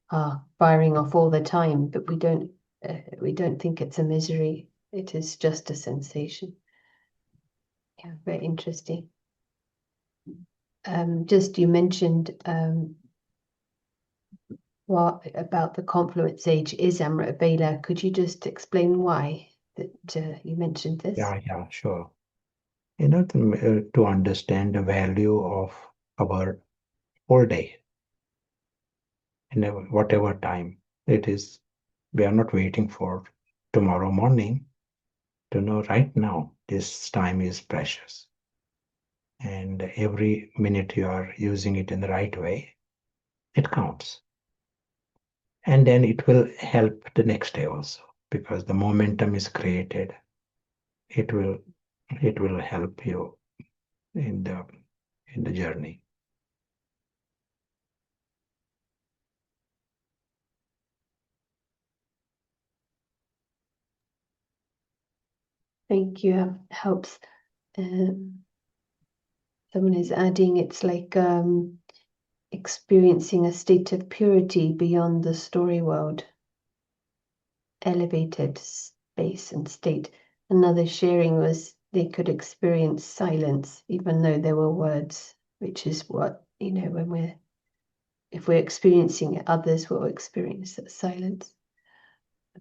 are firing off all the time, but we don't think it's a misery. It is just a sensation. Yeah, very interesting. Just you mentioned what about the confluence age is Amrit Vela. Could you just explain why that you mentioned this? Yeah, sure. To understand the value of our whole day, in whatever time it is, we are not waiting for tomorrow morning to know right now this time is precious. And every minute you are using it in the right way, it counts. And then it will help the next day also, because the momentum is created. It will help you in the journey. Thank you. Helps. Someone is adding it's like experiencing a state of purity beyond the story world, elevated space and state. Another sharing was they could experience silence even though there were words, which is what, when if we're experiencing it, others will experience that silence.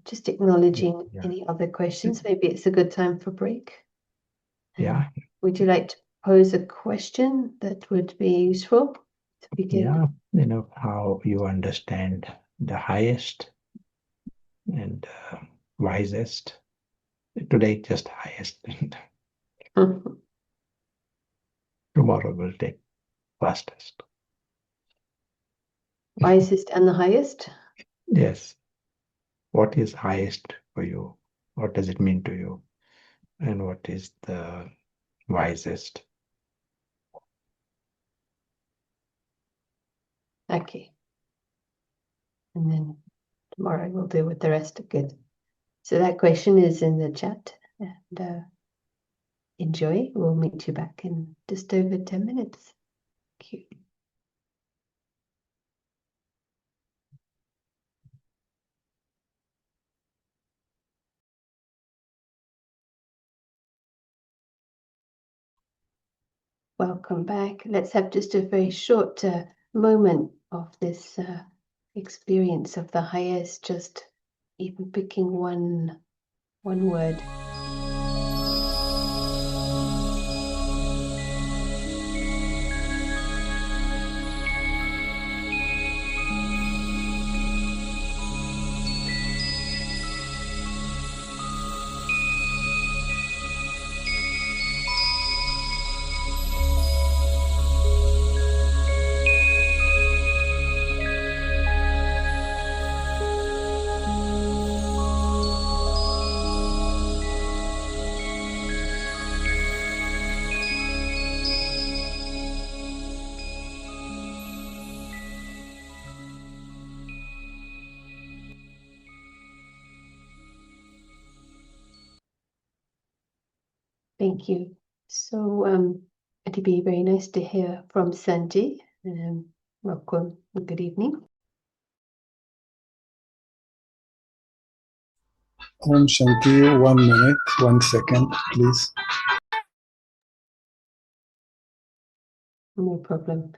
Just acknowledging any other questions. Maybe it's a good time for break. Yeah. Would you like to pose a question that would be useful to begin? Yeah, how you understand the highest and wisest. Today, just highest. Tomorrow will take fastest. Wisest and the highest? Yes. What is highest for you? What does it mean to you? And what is the wisest? Okay. And then tomorrow we'll deal with the rest. Good. So that question is in the chat. And enjoy. We'll meet you back in just over 10 minutes. Thank you. Welcome back. Let's have just a very short moment of this experience of the highest, just even picking one word. Thank you. So it'd be very nice to hear from Sanji. Welcome. Good evening. Om Shanti, 1 minute, 1 second, please. No problem.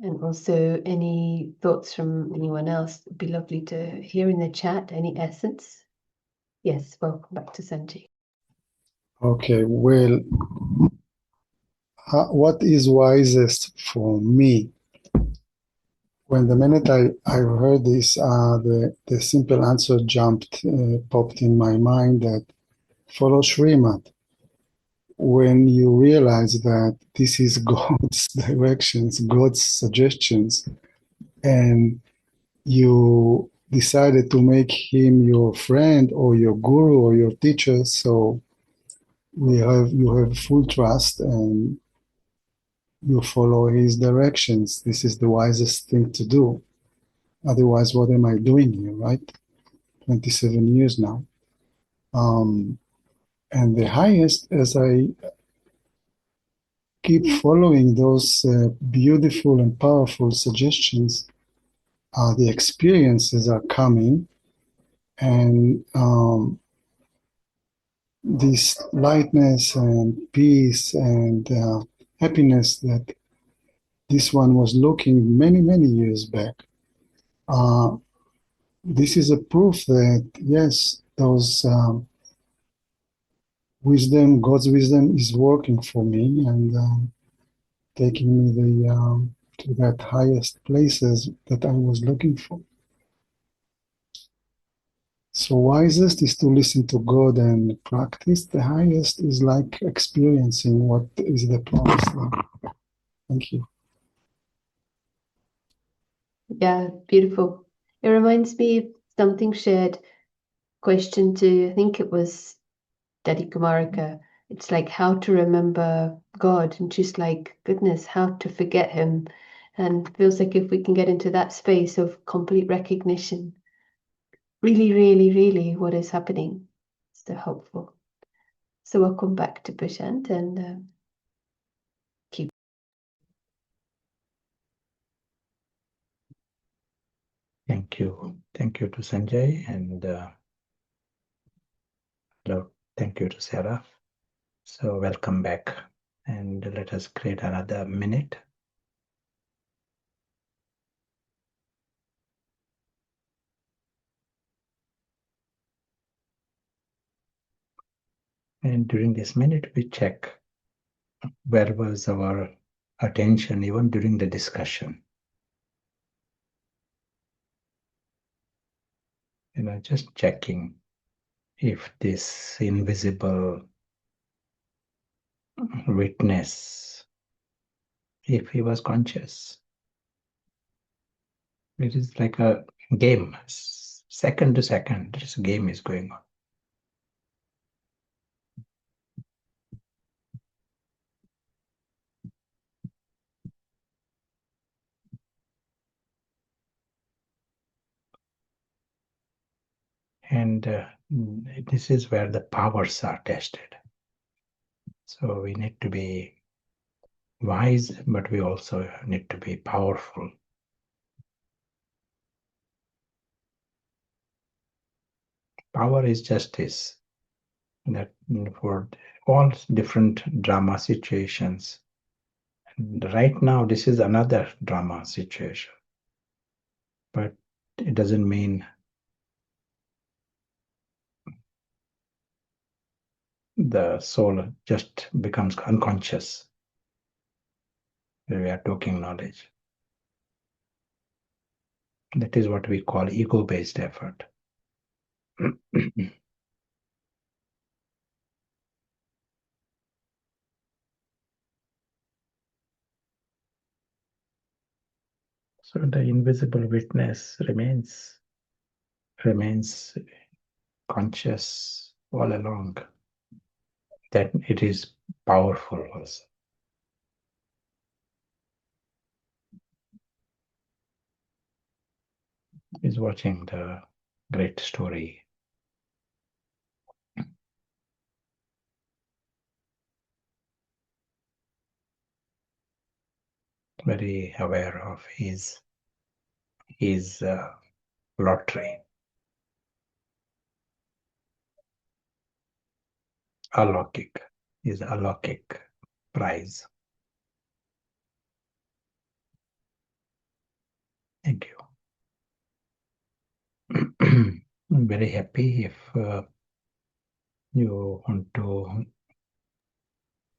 And also, any thoughts from anyone else? It'd be lovely to hear in the chat. Any essence? Yes, welcome back to Sanji. Okay, well, what is wisest for me? When the minute I heard this, the simple answer popped in my mind that follow Srimad. When you realize that this is God's directions, God's suggestions, and you decided to make him your friend or your guru or your teacher, so you have full trust and you follow his directions. This is the wisest thing to do. Otherwise, what am I doing here, right? 27 years now. And the highest, as I keep following those beautiful and powerful suggestions, the experiences are coming, and this lightness and peace and happiness that this one was looking many, many years back. This is a proof that, yes, those wisdom, God's wisdom is working for me and taking me to that highest places that I was looking for. So wisest is to listen to God and practice. The highest is like experiencing what is the promised land. Thank you. Yeah, beautiful. It reminds me of something shared, question to, I think it was Daddy Kumarika. It's like how to remember God, and she's like, goodness, how to forget him. And feels like if we can get into that space of complete recognition, really, really, really what is happening, it's so helpful. So welcome back to Prashant, and keep. Thank you. Thank you to Sanjay, and hello. Thank you to Sarah. So welcome back, and let us create another minute. And during this minute, we check where was our attention even during the discussion. Just checking if this invisible witness, if he was conscious. It is like a game, second to second, this game is going on. And this is where the powers are tested. So we need to be wise, but we also need to be powerful. Power is justice. That for all different drama situations. And right now, this is another drama situation. But it doesn't mean the soul just becomes unconscious. We are talking knowledge. That is what we call ego-based effort. So the invisible witness remains conscious all along. That it is powerful also. Is watching the great story. Very aware of his lottery. His alokik prize. Thank you. I'm very happy if you want to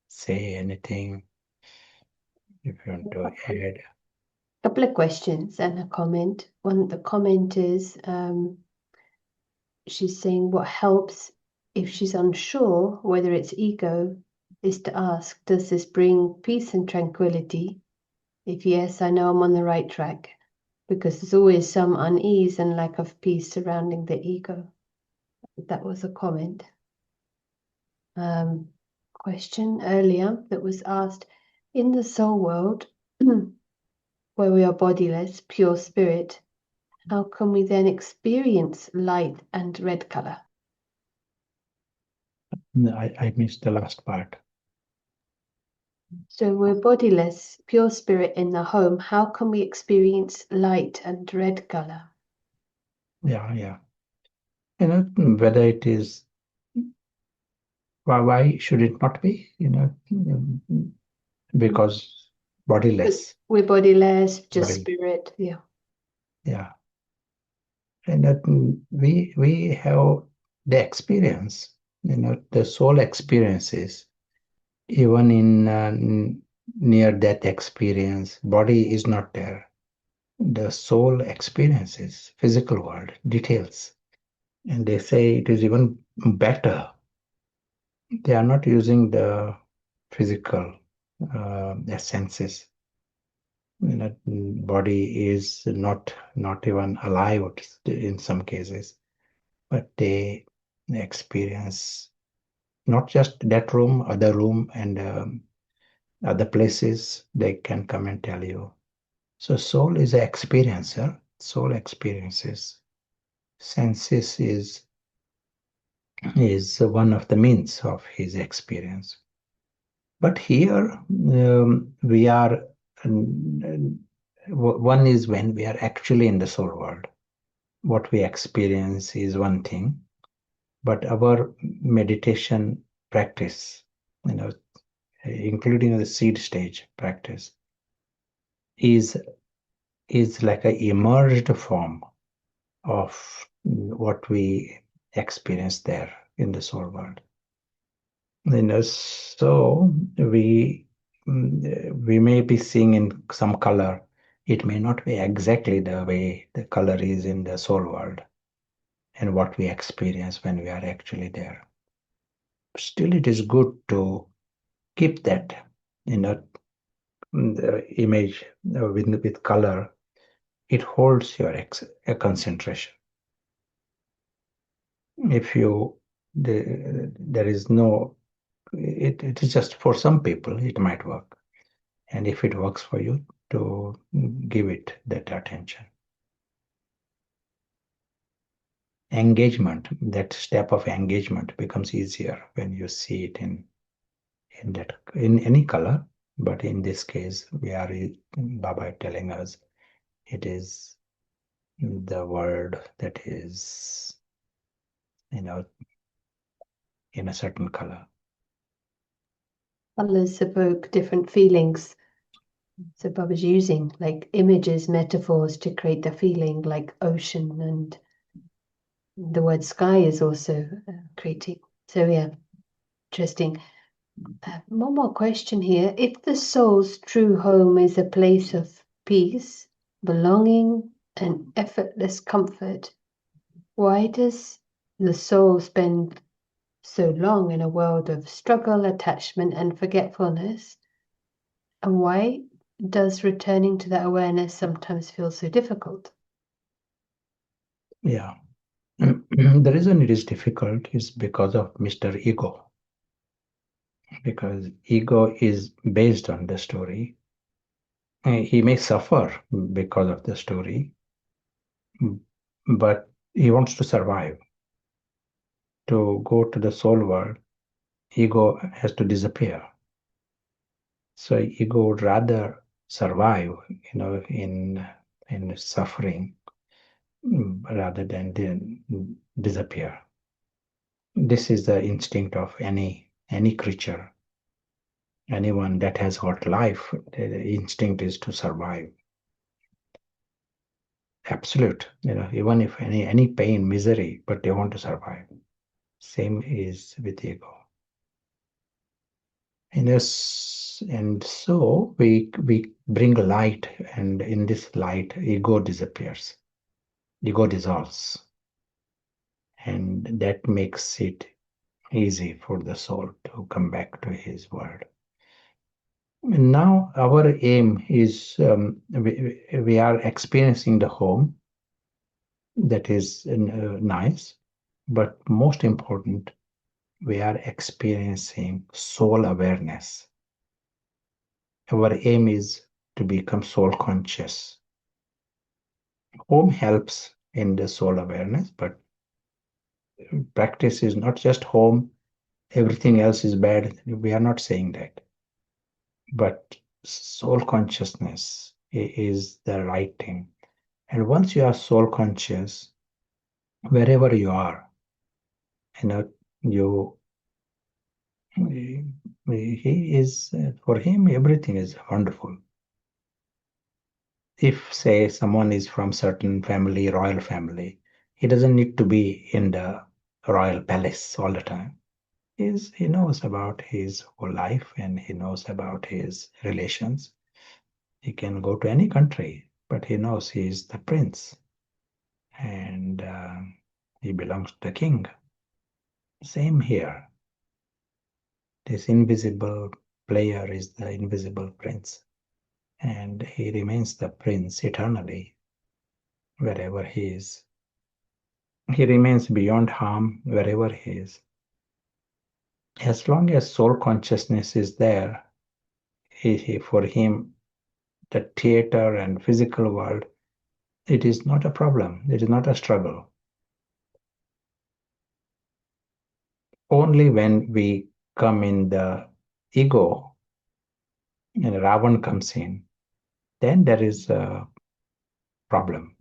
say anything, if you want to add. Couple of questions and a comment. The comment is she's saying what helps if she's unsure whether it's ego is to ask, does this bring peace and tranquility? If yes, I know I'm on the right track, because there's always some unease and lack of peace surrounding the ego. That was a comment. Question earlier that was asked, in the soul world, where we are bodiless, pure spirit, how can we then experience light and red color? I missed the last part. So we're bodiless, pure spirit in the home. How can we experience light and red color? Yeah. Whether it is, why should it not be? Because bodiless. We're bodiless, just Body. spirit. Yeah. Yeah. And that we have the experience, the soul experiences, even in near death experience, body is not there. The soul experiences physical world details, and they say it is even better. They are not using the physical senses. Body is not even alive in some cases, but they experience not just that room, other room, and other places. They can come and tell you. So soul is an experiencer. Soul experiences. Senses is one of the means of his experience. But here we are. One is when we are actually in the soul world. What we experience is one thing, but our meditation practice, including the seed stage practice, is like an emerged form of what we experience there in the soul world. So we may be seeing in some color. It may not be exactly the way the color is in the soul world and what we experience when we are actually there. Still, it is good to keep that, the image with color. It holds your concentration. If you, there is no, it is just for some people, it might work. And if it works for you, to give it that attention. Engagement, that step of engagement becomes easier when you see it in any color. But in this case, Baba telling us it is the word that is, in a certain color. Colors evoke different feelings. So Baba's using like images, metaphors to create the feeling, like ocean, and the word sky is also creating. So yeah, interesting. One more question here. If the soul's true home is a place of peace, belonging, and effortless comfort, why does the soul spend so long in a world of struggle, attachment, and forgetfulness? And why does returning to that awareness sometimes feel so difficult? Yeah. The reason it is difficult is because of Mr. Ego. Because ego is based on the story. He may suffer because of the story, but he wants to survive. To go to the soul world, ego has to disappear. So ego would rather survive, in suffering rather than disappear. This is the instinct of any creature. Anyone that has got life, the instinct is to survive. Absolute, even if any pain, misery, but they want to survive. Same is with ego. And so we bring light, and in this light, ego disappears. Ego dissolves. And that makes it easy for the soul to come back to his world. And now our aim is we are experiencing the home that is nice, but most important, we are experiencing soul awareness. Our aim is to become soul conscious. Home helps in the soul awareness, but practice is not just home, everything else is bad. We are not saying that. but soul consciousness is the right thing. And once you are soul conscious, wherever you are, you he is, for him, everything is wonderful. If, say, someone is from certain family, royal family, he doesn't need to be in the royal palace all the time. He knows about his whole life and he knows about his relations. He can go to any country, but he knows he is the prince and he belongs to the king. Same here. This invisible player is the invisible prince, and he remains the prince eternally wherever he is. He remains beyond harm wherever he is. As long as soul consciousness is there, for him, the theater and physical world, it is not a problem. It is not a struggle. Only when we come in the ego and Ravan comes in, then there is a problem.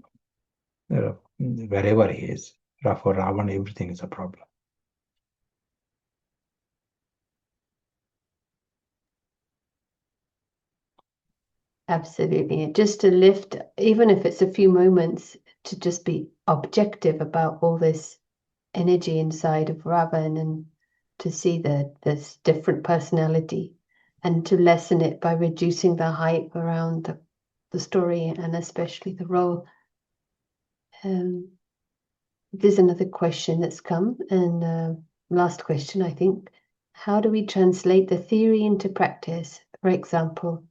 Wherever he is, for Ravan, everything is a problem. Absolutely. Just to lift, even if it's a few moments, to just be objective about all this energy inside of Ravan and to see this different personality and to lessen it by reducing the hype around the story and especially the role. There's another question that's come, and last question, I think. How do we translate the theory into practice? For example,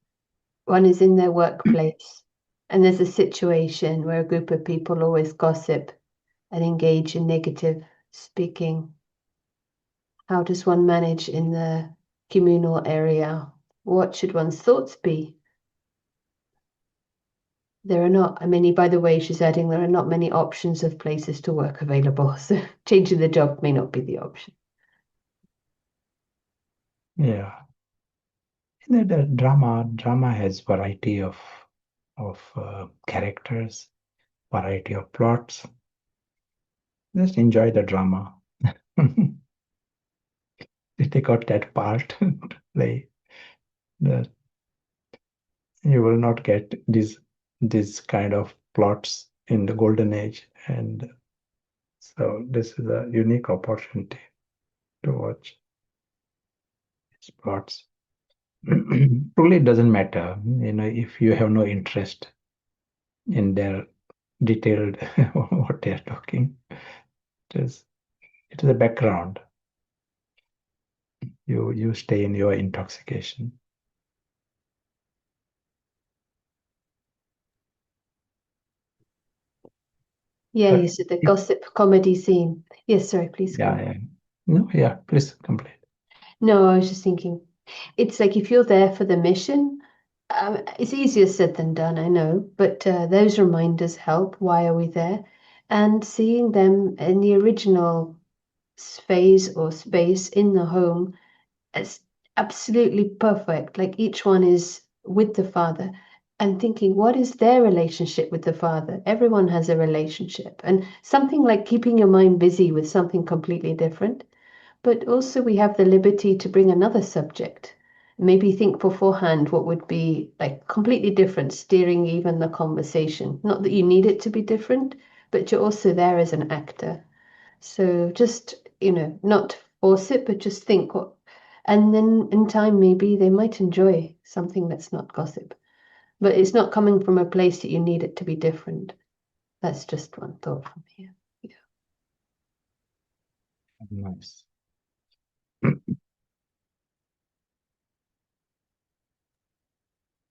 one is in their workplace and there's a situation where a group of people always gossip and engage in negative speaking. How does one manage in the communal area? What should one's thoughts be? There are not many, by the way, she's adding, there are not many options of places to work available, so changing the job may not be the option. Yeah. The drama has variety of characters, variety of plots. Just enjoy the drama. You take out that part to play. You will not get this kind of plots in the golden age, and so this is a unique opportunity to watch these plots. Truly, it doesn't matter, if you have no interest in their detailed what they are talking. It is a background. You stay in your intoxication. Yeah, you said the gossip comedy scene. Yes, sorry, please go. Yeah. No, yeah, please complete. No, I was just thinking, it's like if you're there for the mission, it's easier said than done, I know, but those reminders help. Why are we there? And seeing them in the original phase or space in the home, it's absolutely perfect. Like each one is with the father and thinking, what is their relationship with the father? Everyone has a relationship, and something like keeping your mind busy with something completely different. But also, we have the liberty to bring another subject. Maybe think beforehand what would be like completely different, steering even the conversation. Not that you need it to be different, but you're also there as an actor. So just, not force it, but just think what, and then in time, maybe they might enjoy something that's not gossip. But it's not coming from a place that you need it to be different. That's just one thought from here. Yeah. Nice.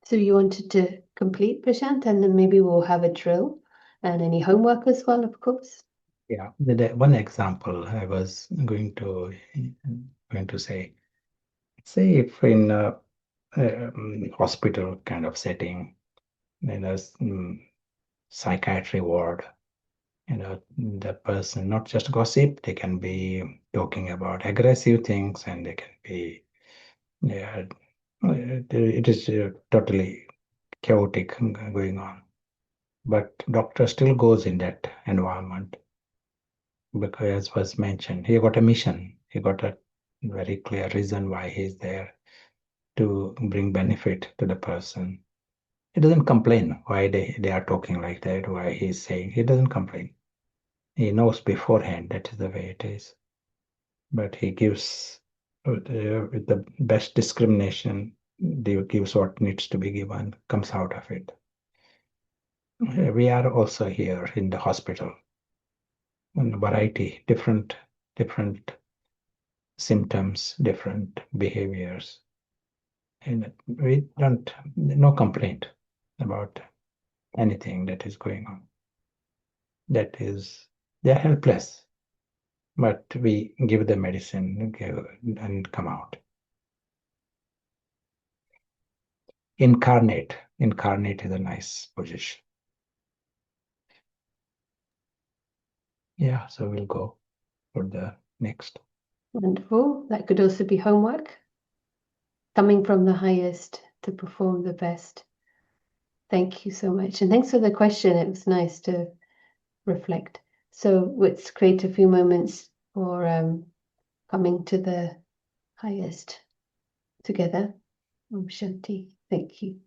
So you wanted to complete, Prashant, and then maybe we'll have a drill and any homework as well, of course. Yeah, one example I was going to say if in a hospital kind of setting, in a psychiatry ward, the person not just gossip, they can be talking about aggressive things, and they can be It is totally chaotic going on. But doctor still goes in that environment because, as was mentioned, he got a mission. He got a very clear reason why he's there, to bring benefit to the person. He doesn't complain why they are talking like that, why he's saying. He doesn't complain. He knows beforehand that is the way it is. But he gives with the best discrimination, he gives what needs to be given, comes out of it. We are also here in the hospital, and variety, different symptoms, different behaviors. And we don't, no complaint about anything that is going on. That is, they're helpless, but we give the medicine and come out. Incarnate is a nice position. Yeah, so we'll go for the next. Wonderful. That could also be homework. Coming from the highest to perform the best. Thank you so much. And thanks for the question. It was nice to reflect. So let's create a few moments for coming to the highest together. Om Shanti. Thank you.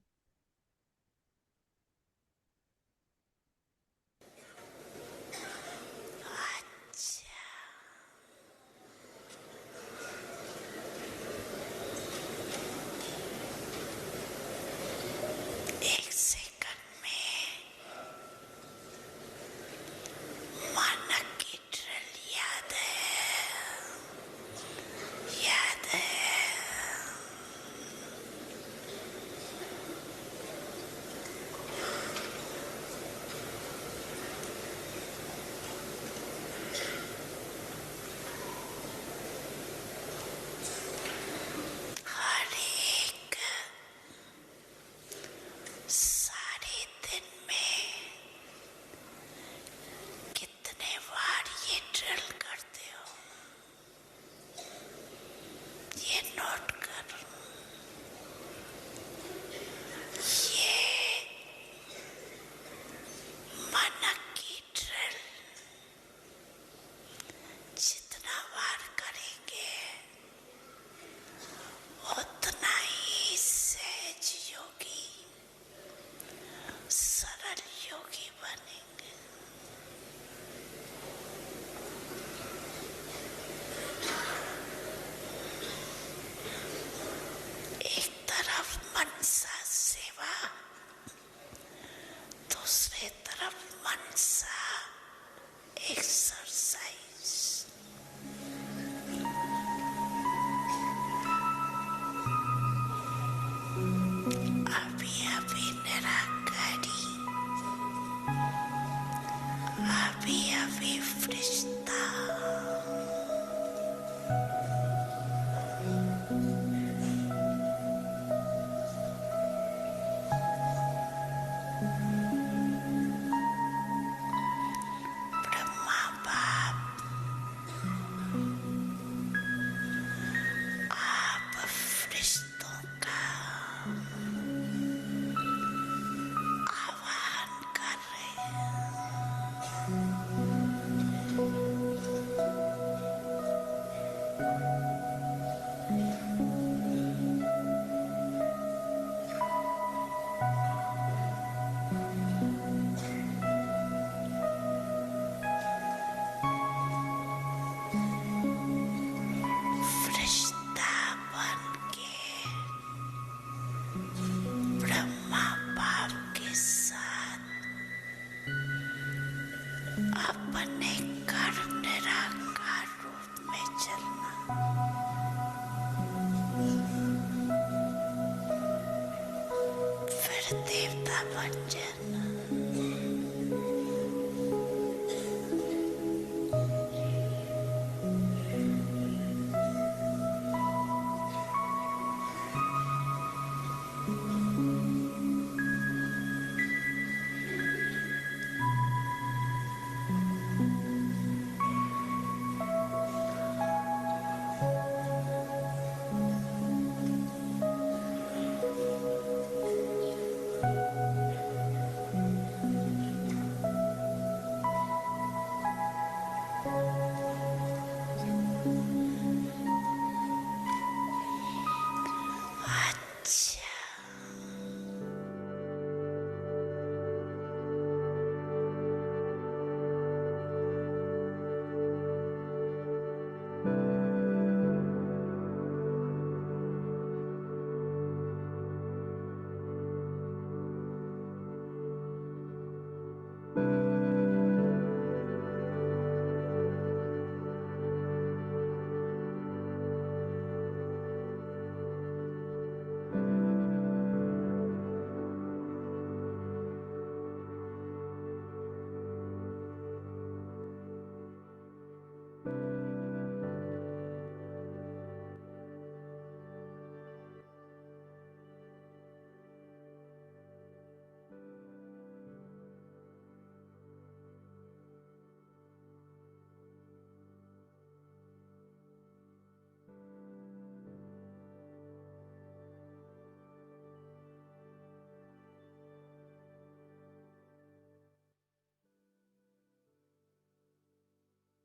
देवता बन जाना।